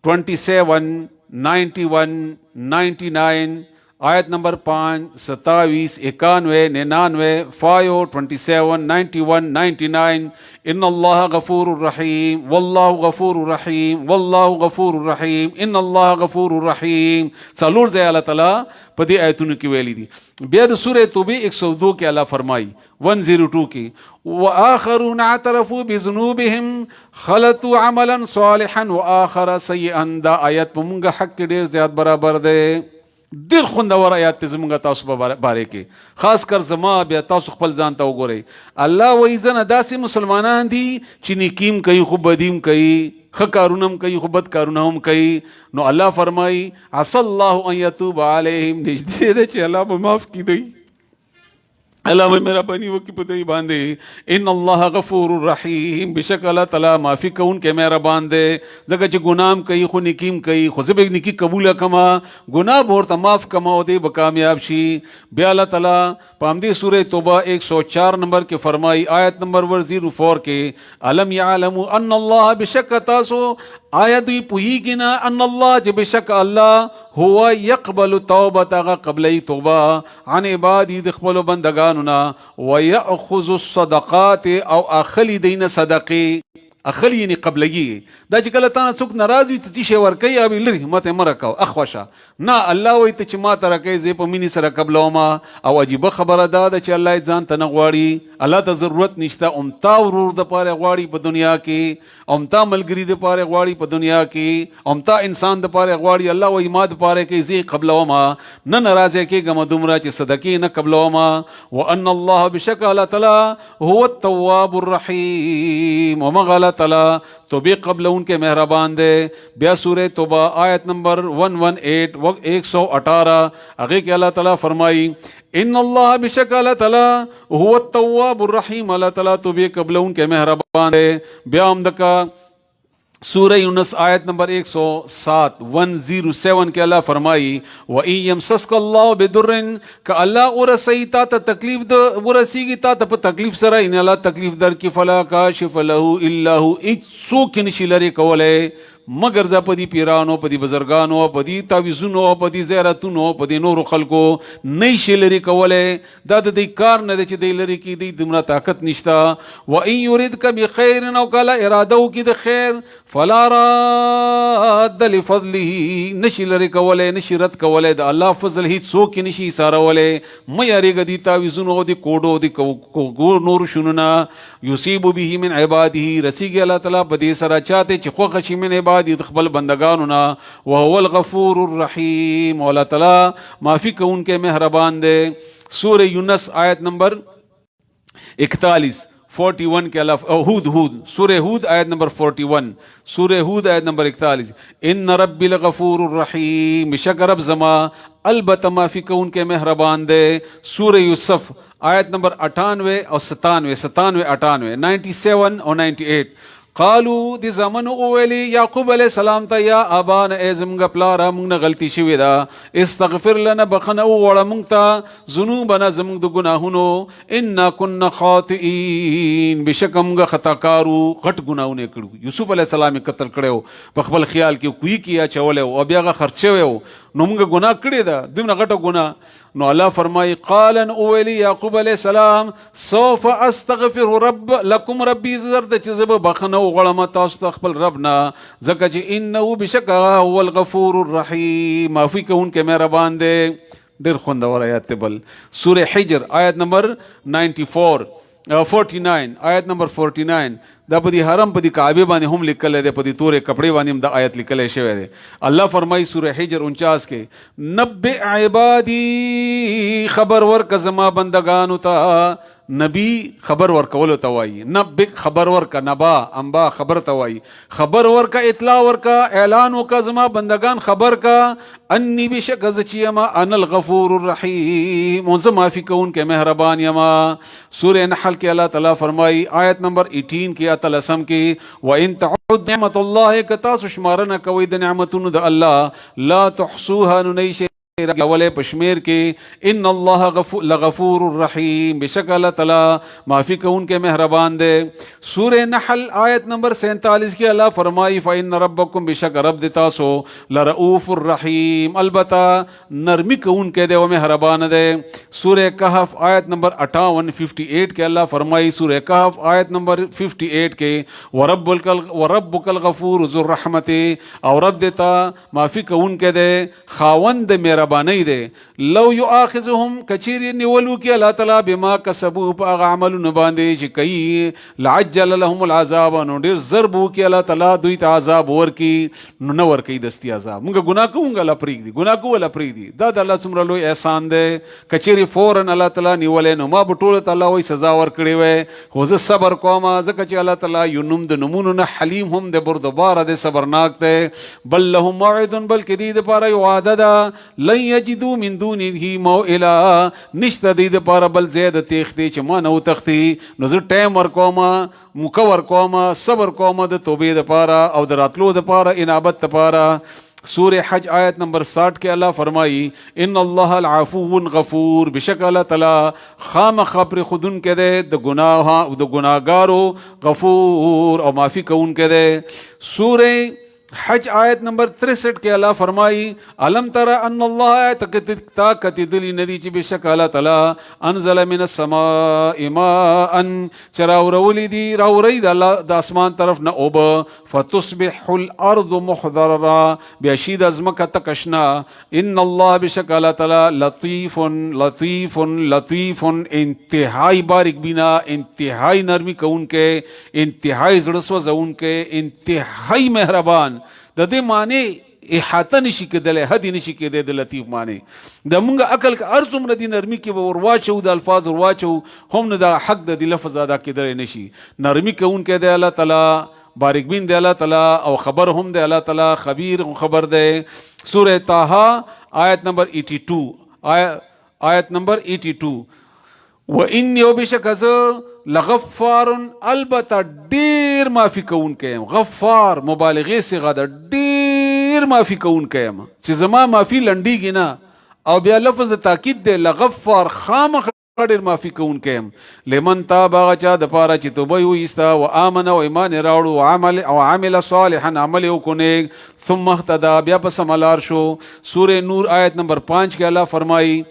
27 91 99 آیت نمبر 5 27 91 99 5 27 91 99. ان اللہ غفور الرحیم واللہ غفور الرحیم واللہ غفور الرحیم ان اللہ غفور الرحیم. څلور ځای الله تعالی په دې آیتونو کې ویلي دي. بیا د سورہ توبه 102 کې الله فرمایي 102 کې وآخرون اعترفوا بذنوبهم خلطوا عملا صالحا وآخر سیئا. دا آیت په مونږه حق کې ډیر زیات برابر دی. ډیر خوندور آیات ته زمونږ تاسو په باره کې، خاص کر زما بیا تاسو خپل ځان ته وګورئ. الله وایي زنه داسې مسلمانان دي چې نیکیم کوي خو بدیم کوي، ښه کارونه هم کوي خو بد کارونه هم کوي. نو الله فرمایي عسى الله ان يتوب عليهم، نږدې ده چې الله به معاف کړي، اللہ میں میرا بنی وہ کی پتہ باندھے. ان اللہ غفور الرحیم، بشک اللہ تعالی معافی کون کے میرا باندھے. جگہ چ گناہم کئی خو نکیم کئی خو زب نکی قبول کما، گناہ بورتا معاف کما او دے بکامیاب شی. بیا اللہ تعالی پامدی سورہ توبہ 104 نمبر کے فرمائی آیت نمبر 104 کے علم یعلم ان اللہ، بشک تاسو آیا دوی پوہیگی نا ان اللہ جب بشک اللہ ہوا یقبل توبت اغا قبلی توبہ عن عبادی دخبل بندگاننا ویأخذ الصدقات او اخلی دین صدقی. اخلی یعنی قبلگی دا چې کله تانه څوک ناراض وي ته څه شی ورکوي او لري ماته مه راکوه اخوشه نه. الله وایي ته چې ما ته راکوې زه په مینې سره قبلومه. او عجیبه خبره دا ده چې الله یې ځان ته نه غواړي، الله ته ضرورت نشته. امتا ورور دپاره غواړي په دنیا کې، امتا ملګري دپاره غواړي په دنیا کې، امتا انسان دپاره غواړي. الله وایي ما دپاره کې زه یې قبلومه، نه ناراضه کېږم دومره چې صدقې نه قبلومه. وان الله، بشک الله تعالی هو التواب الرحیم، ومغه تعالی توبه قبل ان کے مہربان دے. بیا سورہ توبہ آیت نمبر 118 118 آگے کہ اللہ تعالیٰ فرمائی ان اللہ، بشک اللہ تعالیٰ هو التواب الرحیم، اللہ تعالیٰ توبه قبل ان کے مہربان دے. بیا امدکا سورہ یونس آیت نمبر 107 107 کے اللہ فرمائی وَإِن يَمْسَسْكَ اللَّهُ بِضُرٍّ، کہ اللہ ورسی تا تا تکلیف در ورسیگی تا تا پا تکلیف سرا ان اللہ تکلیف در کی فلا کاشف له الا هو، ایچ سوک نشی لرے کولے مگر دا پدی پیرانو، پدی بزرگانو، پدی تعویزونو، پدی زیارتونو، پدی نور خلقو نیشی لری کولے. دا دا دی کار نده چی دی لری کی دی دمرا طاقت نشتا. وَإِن يُرِدْكَ بِخَيْرٍ، او کالا ارادو کی دا خیر فلا راد لفضله، نشی لری کولے نشی رد کولے دا اللہ فضل ہی سوکی نشی سارا ولے. میاری گا دی تعویزونو دی کوڑو دی نور شنونا یصیب به من عباده، رسیگی اللہ تعالیٰ بدی سرا چاہتے چی خوخشی من عباد خپل بندگانونا. وهو الغفور الرحیم، واللہ تعالی معافی کو ان کے مہربان دے. سورہ یونس آیت نمبر 41 کے اللہ ہود سورہ ہود آیت نمبر 41 سورہ ہود آیت نمبر 41 ان ربی الغفور الرحیم، بشک رب زما البتہ معافی کو ان کے مہربان دے. سورہ یوسف آیت نمبر 98 اور 97 97 98 97 اور 98 قالو دی زمن اولی یعقوب علیہ السلام ته یا ابانا ای زمونږ پلاره موږ نه غلطي شوې ده استغفر لنا بخنه وغواړه موږ ته ذنوبنا زموږ د ګناهونو انا كنا خاطئین بشک موږ خطاکارو غټ ګناهونه کړو یوسف علیہ السلام قتل کړو په خپل خیال کې کوی کیا چولې او بیا غ خرچوي نو موږ ګناه کړی ده دمنه غټه ګناه نو الله فرمای قال ان اولی یعقوب علیہ السلام سوف استغفر رب لكم ربي زرد چې زب بخنه وغړم تاسو خپل رب نه ځکه چې انه بشک هو الغفور الرحیم معافی کوونکی مهربان دی ډېر خوندور آیات بل سوره حجر آیت نمبر 49 آیت نمبر 49 دا په دې حرم په دې کعبه باندې هم لیکل دی په دې تورې کپڑے باندې هم دا آیت لیکل شوی دی الله فرمایي سوره حجر 49 کې نبئ عبادی خبر ورک زما بندگانو ته نبی خبر ورکولو ته وایي نبئ خبر ورکا نبا انبا خبر ته وایي خبر ورکا اطلاع ورکا اعلان وکا زما بندگان خبر کا انی بشک از چیما انا الغفور الرحیم اون سے معافی کون کے مہربان یما سورہ نحل کے اللہ تعالیٰ فرمائی آیت نمبر 18 کی آیت الاسم کی وَإِن تَعُدْ نعمت اللہ کتاسو شمارنا کوئی دا نعمتون دا اللہ لا تحصوها ننیش اولے پشمیر کے ان اللہ لغفور الرحیم بشک اللہ تعالی معافی کون کے مہربان دے سورہ نحل آیت نمبر 47 کی اللہ فرمائی فَإِنَّ رَبَّكُمْ بشک رب دتاسو لرؤوف الرحیم البتہ نرمی کون کے دے و مہربان دے سورہ کہف آیت نمبر 58 کے اللہ فرمائی سورہ کہف آیت نمبر 58 کے وَرَبُّكَ الْغَفُورُ ذُو الرحمت اور رب دیتا معافی کون کے دے خاوند میرا بانی دے لو یؤاخذهم کچیری نیولو کی اللہ تعالیٰ بما کسبو پا اغا عملو نباندے چی کئی لعجل لهم العذاب نو دیر ضربو کی اللہ تعالیٰ دویت عذاب ورکی نو نور کئی دستی عذاب منگا گناہ کونگا اللہ پریگ دی گناہ کو اللہ پریگ دی دا اللہ سمرلو احسان دے کچیری فوراً اللہ تعالیٰ نیولے نو ما بطولت اللہ وی سزا ورکڑے وے خوز صبر کوما زکا چی اللہ تعالیٰ ینم دے نمونو حلیم ہم دے بردبار دے صبرناک دے بل لهم موعدن بلکہ دید پارا یعاددا لن یجدو من دونه موئلا نشتا دید پارا بل زید تیختی چه ما نو تختی نظر ٹیم ورکوما مکور کوما صبر کوما د توبې د پارا او د راتلو د پارا انابت د پارا سورہ حج آیت نمبر 60 کے اللہ فرمائی ان اللہ العفو غفور بشک اللہ تعالی خام خبر خودن کے دے د گناہگارو غفور اور معافی کون کے دے سورہ حج آیت نمبر 63 کے اللہ فرمائی علم ترى ان اللہ طاقت دلی ندی چی بشک اللہ تعالی انزل من السماء ماء چراو رولی دی راوری دا اسمان طرف نا اوب فتصبح الارض محضررا بیشید ازمکا تکشنا ان اللہ بشک اللہ تعالی لطیف لطیف لطیف انتہائی باریک بینا انتہائی نرمی کون کے انتہائی زڑسوز ان کے انتہائی مہربان د دې معنی احاطه نشي کېدلی حد نشي کېدی د لطیف معنی د مونږ عقل که هر څومره دې نرمي کې به ورواچو د الفاظ ورواچو هم نه د حق د دې لفظ ادا کېدلی نشي نرمي کوونکی دی الله تعالی باریک بین دی الله تعالی او خبر هم دی الله تعالی خبیر خبر دی سورہ طه آیت نمبر 82 آیت نمبر 82 وَإِنِّي وَبِشَكَزَ لغفار البتہ دیر معافی کون کیم غفار مبالغه سے غدا دیر معافی کون کیم چې زما معافی لنڈی گی نا او بیا لفظ د تاکید دے لغفار خامخ دیر معافی کون کیم لمن تاب غچا د پارا چې توبه ویستا و امن او ایمان راوړو او عمل صالحا عمل وکونیک ثم اهتدى بیا پس ملار شو سورہ نور آیت نمبر 5 کے اللہ فرمائی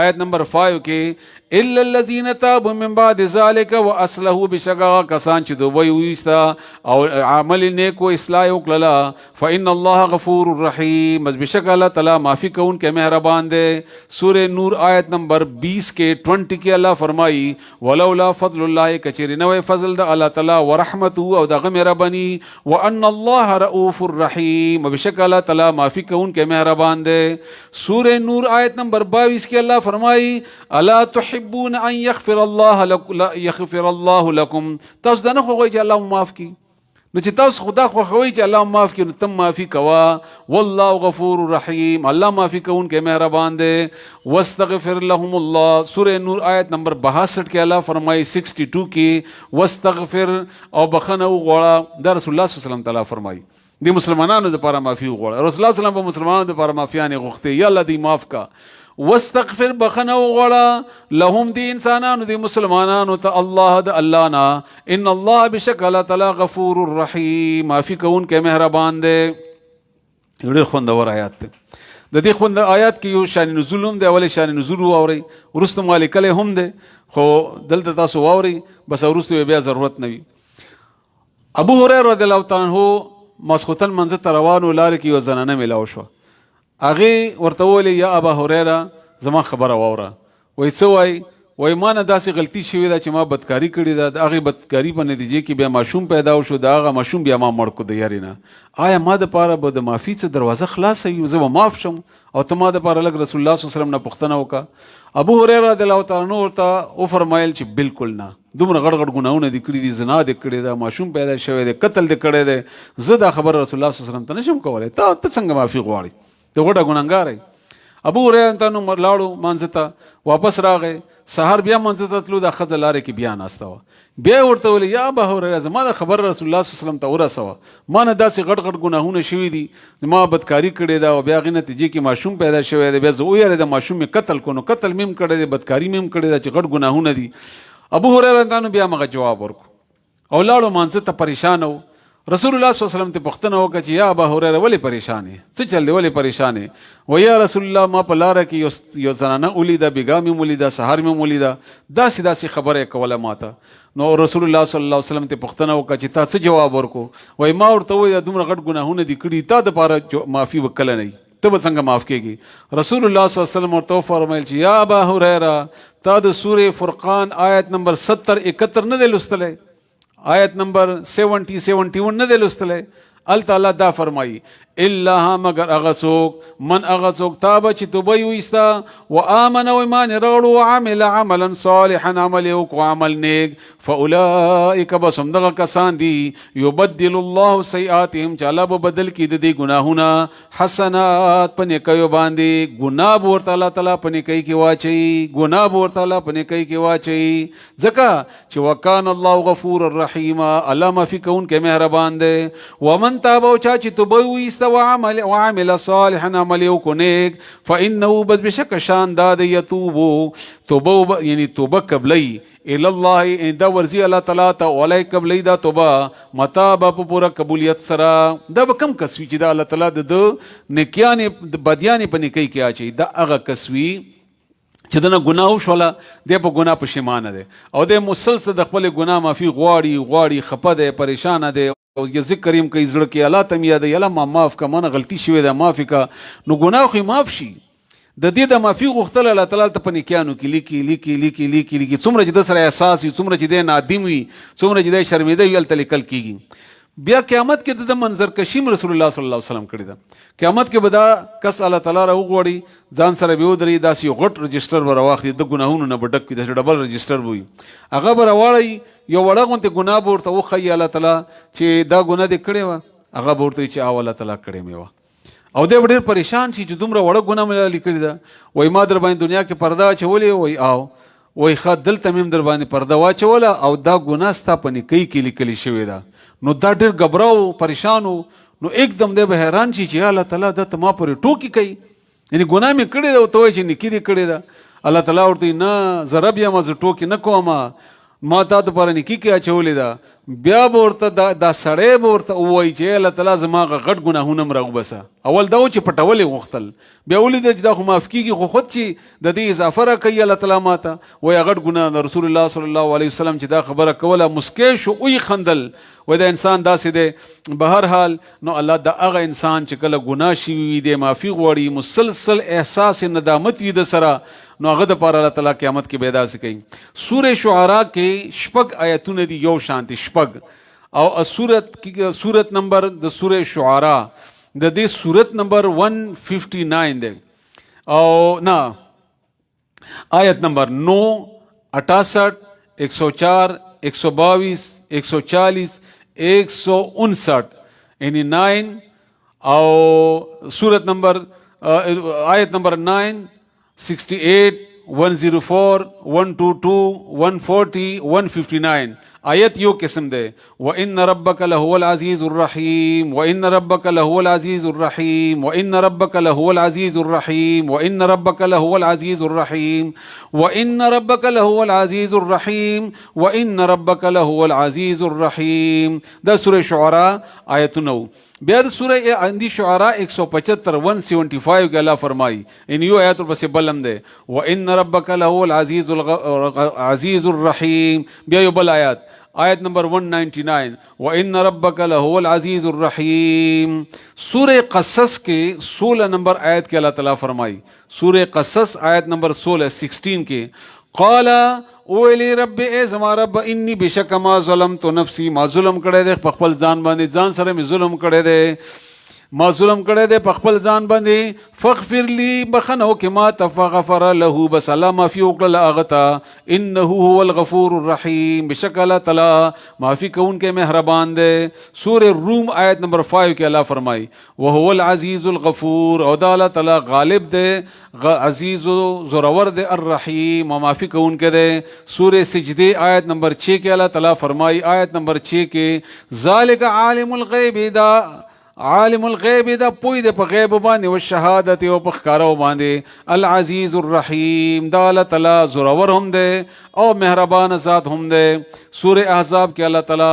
آیت نمبر 5 کے الا الذين تابوا من بعد ذلك واصلحوا بشغا کسان چې دوی ویستا او عمل نیک او اصلاح وکړه فان الله غفور الرحیم بشک الله تعالی معافی کون کے مہربان دے سورہ نور آیت نمبر 20 کے 20 کے اللہ فرمائی ولولا فضل الله کچری نو فضل د الله تعالی ورحمته او د مهربانی وان الله رؤوف الرحیم بشک الله تعالی معافی کون کے مہربان دے سورہ نور آیت نمبر 22 کے اللہ فرمائی الا تحبون ان یغفر الله لكم تاسو دنه خوږی چې الله معاف کی نو چې تاسو خدا خوښوي چې الله معاف کړي نو تم معافي کوا. والله غفور رحیم، الله معافي کوونکی مهربان دی. واستغفر لهم الله، سورہ نور آیت نمبر 62 کې الله فرمایي 62 کې واستغفر او بخنه وغواړه. دا رسول الله صلی الله علیه وسلم تعالی فرمایي د مسلمانانو لپاره معافي وغواړه. رسول الله صلی الله علیه وسلم په مسلمانانو لپاره معافیانه غوښتي، یا الله دې معاف کا. واستغفر بخنه وغواړه لهم دی انسانانو دی مسلمانانو ته الله د الله نا ان الله بشک الله تعالی غفور الرحیم، معافی کوونکی مهربان دی. ډېر خوندور آیات دی. د دې خوند آیات کې یو شان نزول هم دی، اولې شان نزول واوري ورسته مالکله هم دی، خو دلته تاسو واوري بس ورسته بیا ضرورت نه وي. ابو هريره رضی الله تعالی عنہ مسخوتن منځ ته روانو، لار کې یو زنانه ملاو شو. هغه ورته ویل یا ابا هريره زما خبره واوره. وای څه وای؟ وای ما نه داسې غلطي شوې ده چې ما بدکاری کړې ده، د هغې بدکاري په نتیجې کې بیا ماشوم پیدا شو، د هغه ماشوم بیا ما مړ کړو د یارې نه. آیا ما دپاره به د معافي څه دروازه خلاصه وي، زه به معاف شم او ته ما دپاره لږ رسول الله صلی الله علیه وسلم نه پوښتنه وکړه. ابو هريره رضی الله تعالی عنہ ورته وفرمایل چې بالکل نه، دومره غټ غټ ګناهونه دې کړي دي، زنا دې کړې ده، ماشوم پیدا شوی دی، قتل دې کړی دی، زه دا خبره رسول الله صلی الله علیه وسلم ته نشم کولی، ته څنګه معافي غواړې؟ ته غټه ګناهګار یې. ابو هريره ته نو لاړو مانځه ته، واپس راغی، سهار بیا مانځه ته تلو، دا ښځه لارې کې بیا ناسته وه. بیا ورته ویل یا ابا هريره زما د خبر رسول الله صلی الله علیه وسلم ته ورسوه، ما نه داسې غټ غټ ګناهونه شوي دي، ما بدکاري کړې ده او بیا هغې نتیجې کې ماشوم پیدا شوی دی، بیا زه ویرېدم ماشوم مې قتل کړو، نو قتل مې هم کړی دی، بدکاري مې هم کړې ده چې غټ ګناهونه دي. ابو هريره ته نو بیا مغه جواب ورکړو او لاړو مانځه ته، پریشان و. رسول الله صلی الله علیه وسلم ته پوښتنه وکړه چې یا ابا هريره ولې پریشان یې، څه چل دی، ولې پریشان یې؟ و یا رسول الله ما په لاره کې یو زنانه ولیده، بیګا مې ولیده، سهار مې ولیده، داسې داسې خبره یې کوله ماته. نو رسول الله صلی الله علیه وسلم ته پوښتنه وکړه چې تا څه جواب ورکړو؟ وایي ما ورته وویل دومره غټ ګناهونه دي کړي، تا دپاره معافي به کله نه وي، ته به څنګه معاف کېږي؟ رسول الله صلی الله علیه وسلم ورته وفرمیل چې یا ابا هريره تا د سورې فرقان آیت نمبر 70-71 نه دی لوستلی، آیت نمبر 70-71 نه دی لوستلی. الله دا فرمایي الا مگر هغه څوک من هغه څوک تابه چې توبه یې وایسته و آمن او ایمان یې راوړو وعمل عملا صالحا عمل یې وکړو عمل نیک فاولئک بس همدغه کسان دي یبدل الله سیئاتهم چې الله به بدل کړي د دې ګناهونه حسنات په نیکیو باندې. ګناه به ورته الله تعالی په نیکۍ کې واچوي، ګناه به ورته الله په نیکۍ کې واچوي، ځکه چې وکان الله غفور الرحیم، الله معافي کوونکی مهربان دی. ومن تاب او چا چې توبه وایسته وعمل صالحا عمل یو کو نیک فانه بس بشک شان دا د یتوبو توبه یعنی توبه قبلی الی الله دا ورزی الله تعالی ته ولای قبلی دا توبه متاب په پورا قبولیت سره. دا به کم کسوی چې دا الله تعالی د نیکیانې بدیانې په نیکۍ کې اچي، دا هغه کسوی چې دنه ګناه وشوله دی په ګناه پښیمانه دی او د مسلسل د خپل ګناه معافي غواړي خفه دی پریشانه دی او ذکر کریم کوي زړه کې الله ته یاد دی الله ما معاف کا، من غلطي شوې ده معافي کا، نو ګناه خو معاف شي. د دې د معافي غوښتل الله تعالی ته په نیکیانو کې لیکي څومره چې د سره احساس وي، څومره چې د نادم وي، څومره چې د شرمېده وي، هلته لیکل کېږي. بیا قیامت کې د منظر کشیم رسول الله صلی الله علیه وسلم کړی ده. قیامت کې به دا کس الله تعالی را وغواړي ځان سره به ودرېږي، داسې یو غټ رجسټر به راواخلي د ګناهونو نه به ډک وي، داسې ډبل رجسټر به وي، هغه به راواړئ، یو وړه غوندې ګناه به ورته وښیي الله تعالی چې دا ګناه دې کړې وه، هغه به ورته وایي چې او الله تعالی کړې مې وه، او دی به ډېر پریشان شي چې دومره وړه ګناه مې لیکلې ده. وایي ما در باندې دنیا کې پرده اچولې، وایي او وایي ښه دلته مې هم در باندې پرده واچوله او دا ګناه ستا په نیکۍ کې لیکلې شوې ده. نو دا ډېر ګبراو پریشان و، نو एकदम دی به حیران شي چې الله تعالی دا ته ما پورې ټوکې کوي، یعنې ګناه مې کړې ده او ته وایي چې نیکي دې کړې ده. الله تعالی ورته نه زه رب یم، زه ټوکې نه کوم، ما تا دپاره نیکي کې اچولې ده. بیا به ورته دا سړی به ورته ووایي چې الله تعالی زما هغه غټ ګناهونه م راوبسه. اول دا و چې پټول یې غوښتل، بیا ولیدل چې دا خو معاف کېږي، خو خود چې د دې اضافه راکوي الله تعالی ما ته، وایي غټ ګناه د رسول الله صلی الله علیه وسلم چې دا خبره کوله مسکی شو، وی خندل، وایي دا انسان داسې دی. به هر حال نو الله د هغه انسان چې کله ګناه شوي وي دی معافي غواړي، مسلسل احساس ندامت وي د سره، نو هغه دپاره الله تعالی قیامت کې به داسې کوي. سورې شعراء کې شپږ آیتونه دي یو شانتي شپږ، او سورت نمبر د سورې شعراء د دې سورت نمبر 159 دی، او نه آیت نمبر 9 68 104 122 140 159 یعنی 9 او सूरत नंबर आयत नंबर 9, 68, 104, 122, 140, 159 आयत यो किस्म दे व इन रब्बक लहुवल अज़ीज़ुर रहीम व इन रब्बक लहुवल अज़ीज़ुर रहीम व इन रब्बक लहुवल अज़ीज़ुर रहीम व इन रब्बक लहुवल अज़ीज़ुर रहीम व इन रब्बक लहुवल अज़ीज़ुर रहीम व इन रब्बक लहुवल अज़ीज़ुर रहीम। द सूरह शुअरा आयत 9। बिया सूरह अंदी शुअरा 175 175 के अल्लाह फरमाई इन यो आयत बस बलम दे व इन रब्बक लहुवल अज़ीज़ुर रहीम। बिया यो बल आयत आयत नंबर 199 व इन रब्बक लहुवल अज़ीज़ुर रहीम। सूरह क़सस के 16 नंबर आयत के अल्लाह ताला फरमाई, सूरह क़सस आयत नंबर 16 के क़ाला ओली रब ए ज़मा रब इन्नी बेशक मा ज़लमतु नफ्सी मा जुल्म करे दे पखपल जान बांधे जान सरे में जुल्म करे दे मा जुल्म करे दे पखपल जान बांधे फ़ग़फ़िर ली बखन हो के मा तफ़ग़फ़र लहू बस अल्लाह माफ़ी उकल आगता इन्नहु हुवल गफ़ूरुर रहीम बेशक अल्लाह ताला माफ़ी कौन के मेहरबान दे। सूरह रूम आयत नंबर 5 के अल्लाह फरमाई व हुवल अज़ीज़ुल गफ़ूर और अल्लाह ताला गालिब दे अज़ीज़ ज़ोरवर दे अर रहीम माफ़ी कौन के दे। सूरह सिजदे आयत नंबर 6 के अल्लाह ताला फरमाई आयत नंबर 6 के ज़ालिका आलिमुल ग़ैब दा आलिमुल ग़ैब दा पोई दे प ग़ैब बांधे व शहादत व पखकारो बांधे अल अज़ीज़ुर रहीम दा अल्लाह ताला ज़ोरवर हम दे और मेहरबान ज़ात हम दे। सूरह अहज़ाब के अल्लाह ताला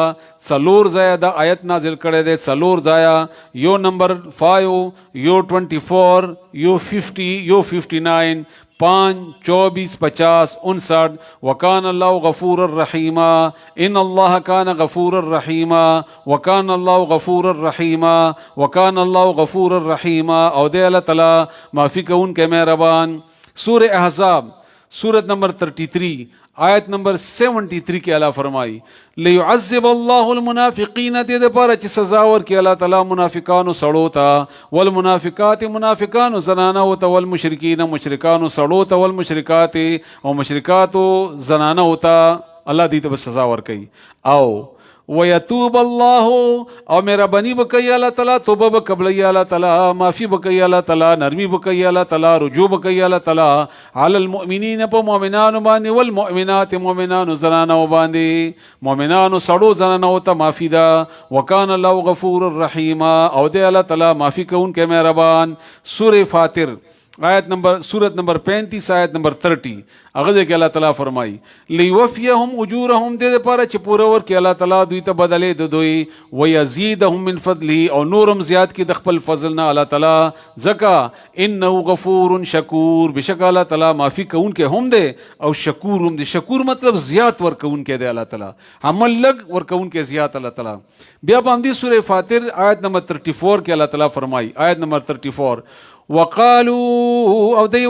सलोर ज़ाया दा आयत नाजिल करे दे सलोर ज़ाया यो नंबर 5 यो 24 यो 50 यो 59 5, 24, 50, 59 वकान अल्लाह गफूर रहीमा इन अल्लाह कान गफूर रहीमा वकान अल्लाह गफूर रहीमा वकान अल्लाह गफूर रहीमा और दे अल्लाह ताला माफ़ी कौन के मेहरबान। सूरह अहज़ाब सूरत नंबर 33 आयत नंबर 73 के अल्लाह फरमाई लियुअज़्ज़िब अल्लाहुल मुनाफ़िक़ीन दे पर च सज़ावर के अल्लाह ताला मुनाफ़िकान सड़ोता वल मुनाफ़िकात मुनाफ़िकान जनाना होता वल मुशरिकीन मुशरिकान सड़ोता वल मुशरिकात और मुशरिकात जनाना होता अल्लाह दी तो बस सज़ावर कही आओ वयतूब अल्लाह और मेरा बनी बकई अल्लाह ताला तोबा बकबलई अल्लाह ताला माफ़ी बकई अल्लाह ताला नरमी बकई अल्लाह ताला रुजू बकई अल्लाह ताला अलल मुमिनीन प मोमिनान बांधे वल मोमिनात मोमिनान जनाना बांधे मोमिनान सड़ो जनाना होता माफ़ी दा वकान अल्लाह गफूर रहीमा और दे अल्लाह ताला माफ़ी कौन के मेहरबान। सूरह फातिर आयत नंबर सूरत नंबर 35 आयत नंबर 30 अगदे के अल्लाह ताला फरमाई लिवफ़ियहुम उजूरहुम दे पर चपूरवर के अल्लाह ताला दुई त बदले दे दोई व यज़ीदहुम मिन फज़ली और नूरम ज़ियाद की दखपल फजल ना अल्लाह ताला ज़का इन्नहु गफूरुन शकूर बेशक अल्लाह ताला माफ़ी कौन के हम दे और शकूर हम दे। शकूर मतलब ज़ियात वर कौन के दे अल्लाह ताला हमल लग वर कौन के ज़ियात अल्लाह ताला। बिया बांदी सूरह फातिर आयत नंबर 34 के अल्लाह ताला फरमाई आयत नंबर 34 वक़ालू अवदई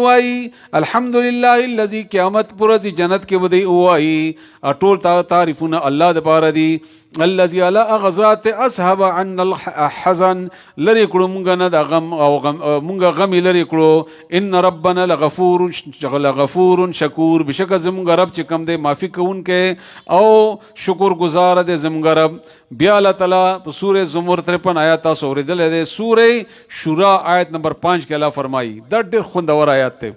अल्हम्दुलिल्लाहिल्लज़ी क़यामत पुरज़ी जन्नत के वदई ओई अटोल तारीफुन अल्लाह दे पारा दी अल्लज़ी अला अग़ज़ात असहब अन्नल हज़न लरी कड़ो मुंगा न गम और गम मुंगा गम लरी कड़ो इन रब्बना लगफूरुन शकूर बेशक ज़मुंगा रब चिकम दे माफ़ी कौन के औ शुक्र गुजार दे ज़मुंगा रब। बिया अल्लाह ताला सूरह ज़ुमर 53 आयत सोरे दले दे सूरह शुरा आयत नंबर 5 के अल्लाह फरमाई दर खुंदवर आयत थे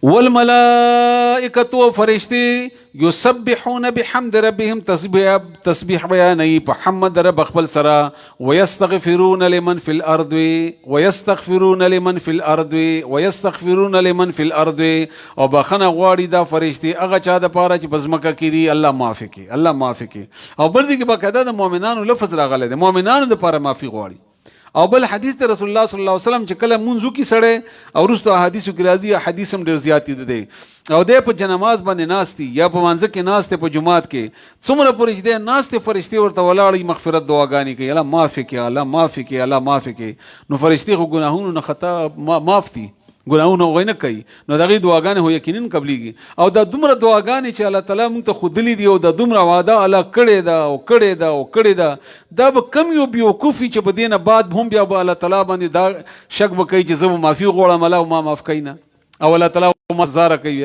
वल मलाइकतु फरिश्ते युसब्बिहून बिहम्द रब्बिहिम तस्बीह बयानी मुहम्मद रब अखबल सरा वयस्तगफिरून लिमन फिल अर्दि वयस्तगफिरून लिमन फिल अर्दि वयस्तगफिरून लिमन फिल अर्दि और बखना गवाड़ी दा फरिश्ते अगा चा द पारा च बजमका की दी अल्लाह माफ़ी की अल्लाह माफ़ी की और बल्कि बाकायदा द मोमिनान लफ्ज़ रागले दे मोमिनान द पारा माफ़ी गवाड़ी और बल हदीस रसूलुल्लाह सल्लल्लाहु अलैहि वसल्लम चकल मुंजू की सड़े और उस तो हदीस की राजी हदीस में डर ज्यादा दे और दे पर जनमाज बंदे नास्ती या पर मंज़ के नास्ते पर जुमात के सुमर पुरिश दे नास्ते फरिश्ते और तवलाड़ी मग़फ़िरत दुआ गानी के अल्लाह माफ़ी के अल्लाह माफ़ी के अल्लाह माफ़ी के नो फरिश्ते को गुनाहों न खता माफ़ थी गुनाहों न होई न कई न दगी दुआ गाने हो यकीनन कबलीगी और दा दुमरा दुआ गाने च अल्लाह ताला मुंग तो खुदली दियो दा दुमरा वादा अल्लाह कड़े दा दब कम यो बेवकूफ़ी च बदेना बाद भूम बिया अल्लाह ताला बंदे दा शक बकई च जब माफ़ी गोड़ा मला मा माफ़ कई ना और अल्लाह ताला मज़ारा कई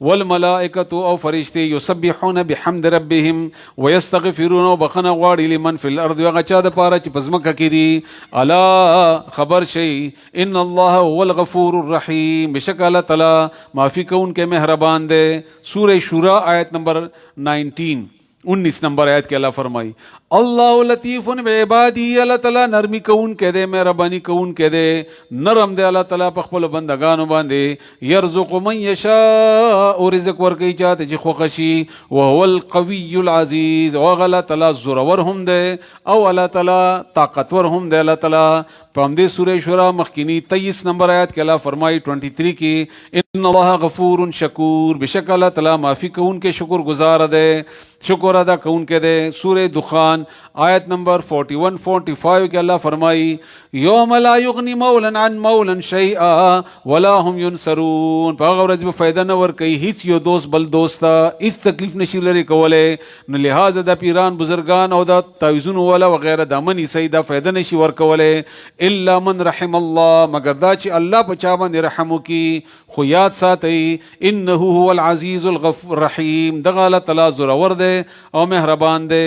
والملائکۃ او فرشتي یسبحون بحمد ربهم ويستغفرون وبخنه غواړي لمن فی الارض هغه چا د پاره چې پزمکه کې دي الا خبر شي ان الله هو الغفور الرحیم بشک الله تعالی معافی کون کے مہربان دے. سورہ شورى آیت نمبر 19 نمبر آیت کے اللہ فرمائی اللہ لطیف بعبادی اللہ تعالیٰ نرمی کون کے دے مہربانی کون کے دے نرم دے اللہ تعالیٰ پخپل بندگانو باندے یرزق من یشاء رزق ورکی چاہتے چی خوخشی وهو القوی العزیز او اللہ تعالیٰ زورور ہم دے او اللہ تعالیٰ طاقتور ہم دے اللہ تعالیٰ پامدے سورہ شورى مخکینی 23 نمبر آیت کے اللہ فرمائی 23 کی ان اللہ غفور شکور بشک اللہ تعالیٰ معافی کون کے شکر گزار دے شکر ادا کون کے دے. سورہ دخان آیت نمبر 41-45 کے اللہ فرمائی یوم لا یغنی مولا عن مولا شیئا ولا هم ینصرون پاغ ورځ به فائدہ نه ورکوي هیڅ یو دوست بل دوستا هیڅ تکلیف نشي لري کولی نو لہذا د پیران بزرگان او د تعویذونو والا وغیرہ د منی صحیح دا فائدہ نشي ورکولی الا من رحم الله مگر دا چې الله په چا باندې رحم وکي خو یاد ساتئ انه هو العزیز الغفور الرحیم دغه الله تعالی زورور دی او مہربان دے.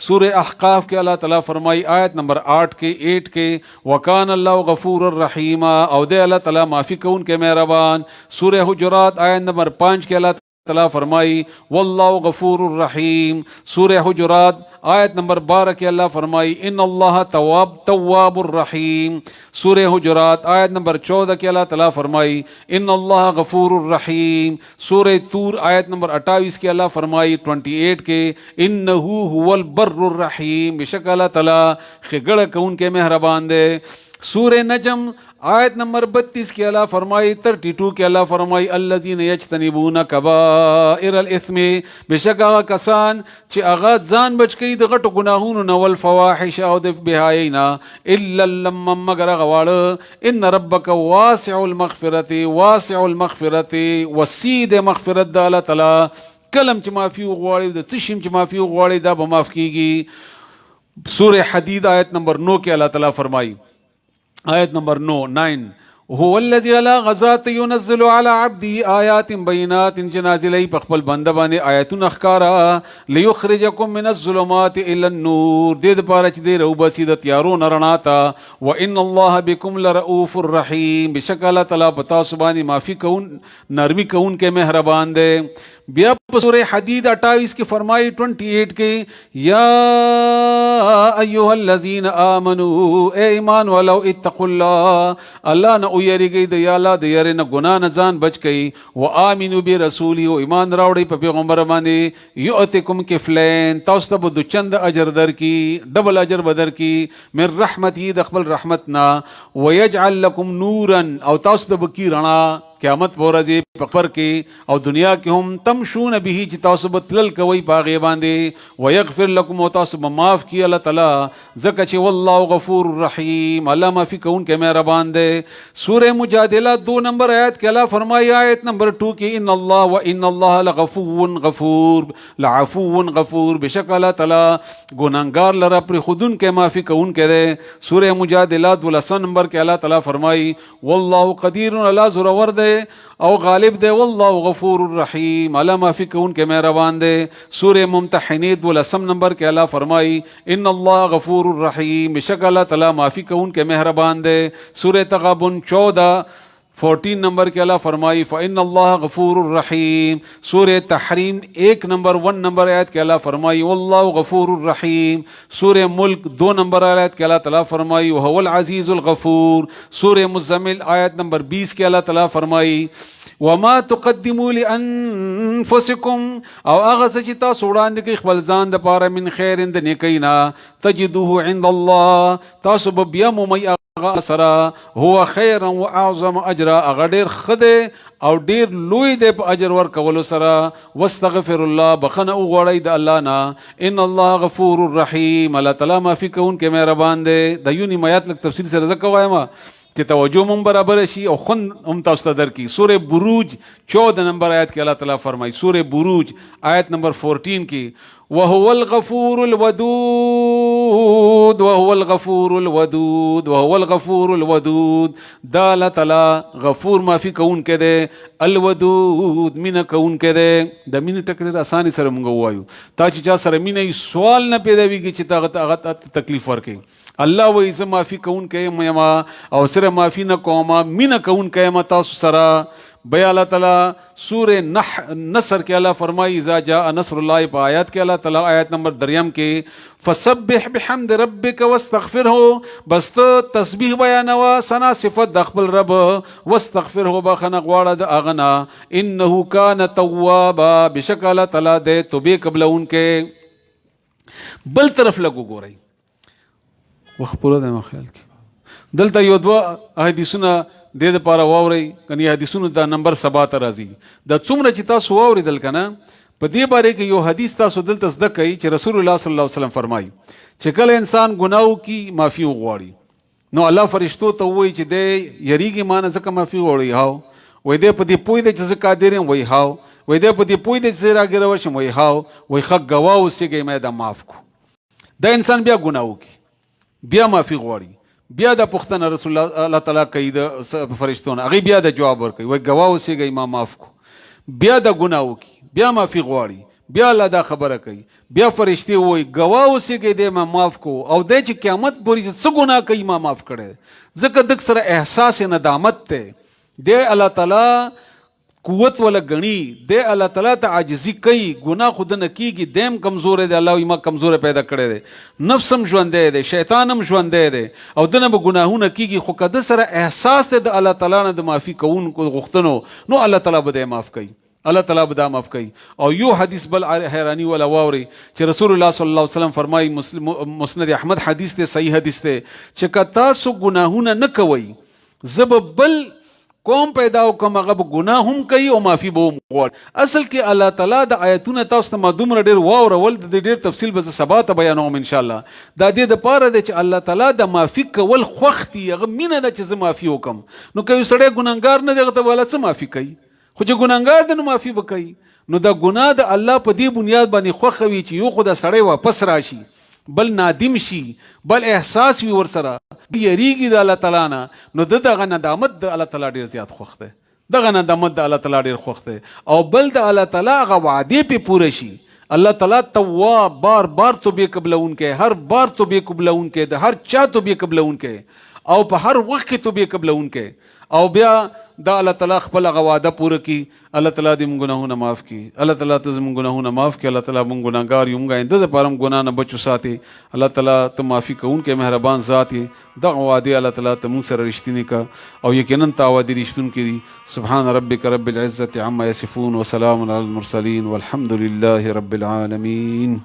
سورہ احقاف کے اللہ تعالیٰ فرمائی آیت نمبر 8 کے وکان اللہ غفور الرحیم او دے اللہ تعالیٰ معافی کون کے مہربان. سورہ حجرات آیت نمبر 5 کے اللہ تعالیٰ فرمائی واللہ غفور الرحیم. سورہ حجرات آیت نمبر 12 کے اللہ فرمائی ان اللہ تواب الرحیم. سورہ حجرات آیت نمبر 14 کے اللہ تعالیٰ فرمائی ان اللہ غفور الرحیم. سورہ طور آیت نمبر 28 کے اللہ فرمائی 28 کے انہو هو البر الرحیم بشک اللہ تعالیٰ خگڑ کون کے مہربان دے. سورہ نجم آیت نمبر 32 کے اللہ فرمائی 32 کے اللہ فرمائی الذین یجتنبون کبائر الاثم بشک آغا کسان چی آغا ځان بچ کئی د غټو گناهونو نه والفواحش او د بهایینا الا اللم مگر غواړه ان ربک واسع المغفرت وسید مغفرت د الله تعالی کلم چې معافی غواړي د تشم چې معافی غواړي دا به معاف کیږي. سورہ حدید آیت نمبر 9 کے اللہ تعالی فرمائی آیت نمبر 9 هو الذي على غزات ينزل على عبدي آیات بینات جنازلی پخپل بنده باندې آیاتون اخکارا لیخرجکم من الظلمات الى النور دید پارچ دے رو بسی د تیارو نرناتا وان اللہ بكم لرؤوف الرحیم بشک اللہ تعالی پتا سبانی معافی کون نرمی کون کے مہربان دے. بیا سورہ حدید 28 کی فرمائی 28 کے یا ایها الذین آمنوا اے ایمان والو اتقوا اللہ نہ اویری گئی د یا اللہ د یری نہ گناہ نہ ځان بچ گئی و آمنوا برسولی او ایمان راوړی په پیغمبر باندې یؤتکم کفلین تاسو ته د چند اجر در کی ډبل اجر بدر کی من رحمتی د خپل رحمتنا ويجعل لكم نورا او تاسو ته بکی رڼا قیامت پورځي پخپر کې او دنیا کې هم تمشون به چې تاسو بتلل کوي پاغه باندې ويغفر لكم او تاسو معاف کی الله تعالی زکه چې والله غفور الرحیم الله معافی کون کې مهربان دی. سورہ مجادلہ 2 نمبر آیت کې الله فرمائی آیت نمبر 2 کې ان الله وان الله لعفو غفور بشک الله تعالی گناہگار لرا پر خودن کې معافی کون کې دی. سورہ مجادلہ 2 نمبر کې الله تعالی فرمائی والله قدیر الله زورور دی او غالب دے واللہ غفور الرحیم اللہ معافی کون کے مہربان دے. سورہ ممتحنین 2 نمبر کے اللہ فرمائی ان اللہ غفور الرحیم بشک اللہ تعالی معافی کون کے مہربان دے. سورہ تغابن 14 نمبر کے اللہ فرمائی فإن اللہ غفور الرحیم. سورہ تحریم 1 نمبر آیت کے اللہ فرمائی واللہ غفور الرحیم. سورہ ملک 2 نمبر آیت کے اللہ تعالیٰ فرمائی وهو العزیز الغفور. سورہ مزمل آیت نمبر 20 کے اللہ تعالیٰ فرمائی وما تقدموا لانفسکم او هغه څه چې تاسو وړاندې کوي خپل ځان د پاره من خیر د نیکینا تجدوه عند الله تاسو به بیا مومئ هغه سره هو خیر و اعظم اجر هغه ډیر خده او ډیر لوی دی په اجر ورکولو سره. واستغفر الله بخنه وغواړئ د الله نه ان الله غفور الرحیم الله تعالی معافی کوونکی مهربان دی. د یونی میات لک تفصیل سره ځکه وایم چې توجه مون برابر شي او خوند هم تاسو ته درکړي. سورہ بروج 14 نمبر آیت کې الله تعالی فرمایي سورہ بروج آیت نمبر 14 کې وهو الغفور الودود الودود وهو الغفور الودود وهو الغفور الودود. دا الله تعالی غفور معافي کون کې دی، الودود مینه کون کې دی. د مینه ټکر اساني سره مونږ وایو، تا چې چا سره مینه سوال نه پیدا ویږي چې هغه تکلیف ورکړي. الله وایي زه معافي کون کې یم او سره معافي نه کوم، مینه کون کې یم تاسو سره. بیا اللہ تعالیٰ سورہ نصر کے اللہ فرمائی اذا جاء نصر اللہ پا آیات کے اللہ تعالیٰ آیت نمبر 3 کے فسبح بحمد ربک واستغفرہ، بس تسبیح بیانوا سنا صفت د خپل رب، واستغفرہ بخنه غواړه د اغنا، انه کان توابا، بشک اللہ تعالیٰ دے توبې قبلون کې. بل طرف لګو ګورئ وخت پوره دی ما خیال کې دلته یو دوه حدیثونه د لپاره واورئ کني حدیثونو دا نمبر 7 ته راځي. دا څومره چې تاسو واورېدل کنه په دې باره کې یو حدیث تاسو دلته زده کوي چې رسول الله صلی الله علیه وسلم فرمایي چې کله انسان ګناو کی معافي وغواړي نو الله فرشتو ته وایي چې دې یریږي ما نه ځکه معافي وغواړي، هاو وای دې په دې پوی دی چې زه قادر یم، وای هاو وای دې په دې پوی دی چې راګره وشم، وای هاو وای ښه ګواه اوسېږئ ما دا معاف کو. دا انسان بیا ګناو کی بیا معافي غواړي، بیا د پښتنه رسول الله تعالی کوي د فرشتونه، هغه بیا د جواب ورکوي وای ګواه اوسېږئ ما معاف کو. بیا د ګناو کی بیا معافي غواړي، بیا الله دا خبره کوي، بیا فرشتي وای ګواه اوسېږئ دې ما معاف کو، او دې چې قیامت پورې څه ګناه کوي ما معاف کړی، ځکه دک سره احساس ندامت ته دې الله تعالی قوت ولا غنی، دې الله تعالی ته عاجزي کوي، ګناه خود نه کیږي، دیم کمزور دی، الله ما کمزور پیدا کړی دی، نفس هم ژوند دی، شیطان هم ژوند دی او دنه به ګناهونه کیږي، خو کده سره احساس دی د الله تعالی نه د معافي کوونکو غوښتنو نو الله تعالی به دې معاف کوي، الله تعالی به دا معاف کوي. او یو حدیث بل حیرانی ولا واوري چې رسول الله صلی الله علیه وسلم فرمایي، مسند احمد حدیث ته صحیح حدیث ته چې کتا سو ګناهونه نه کوي زب بل قوم پیدا وکم هغه به ګناه هم کوي او معافي به هم غواړي. اصل کې الله تعالی د آیتونه تاسو ته ما دومره ډېر واورول د ډېر تفصیل به زه سبا ته بیانوم ان شاء الله. دا دې دپاره دی چې الله تعالی د معافي کول خوښ دي، هغه مینه ده چې زه معافي وکم. نو که یو سړی ګناهګار نه دی هغه ته به الله څه معافي کوي، خو چې ګناهګار دی نو معافي به کوي. نو دا ګناه د الله په دې بنیاد باندې خوښه وي چې یو خو د سړی واپس راشي، بل نادم شي، بل احساس وي ورسره یریږي د الله تعالی نه، نو دغه ندامت د الله تعالی ډیر زیات خوښ دی، دغه ندامت د الله تعالی ډیر خوښ دی. او بل د الله تعالی هغه وعدې پې پوره شي. الله تعالی تواب، بار بار توبې قبلونکی، هر بار توبې قبلونکی، د هر چا توبې قبلونکی او په هر وخت کې توبې قبلونکی. او بیا دا الله تعالی خپل هغه وعده پوره کړي. الله تعالی دې موږ ګناهونه معاف کړي، الله تعالی ته زموږ ګناهونه معاف کړي، الله تعالی موږ ګناهګار یو، موږ آینده دپاره هم ګناه نه بچو ساتي. الله تعالی ته معافي کوونکی مهربان ذات یې، دغه وعدې الله تعالی ته موږ سره رښتینې کړه او یقینا تا وعدې رښتونکي دي. سبحان ربک رب العزة عما یصفون وسلام علی المرسلین والحمد لله رب العالمین.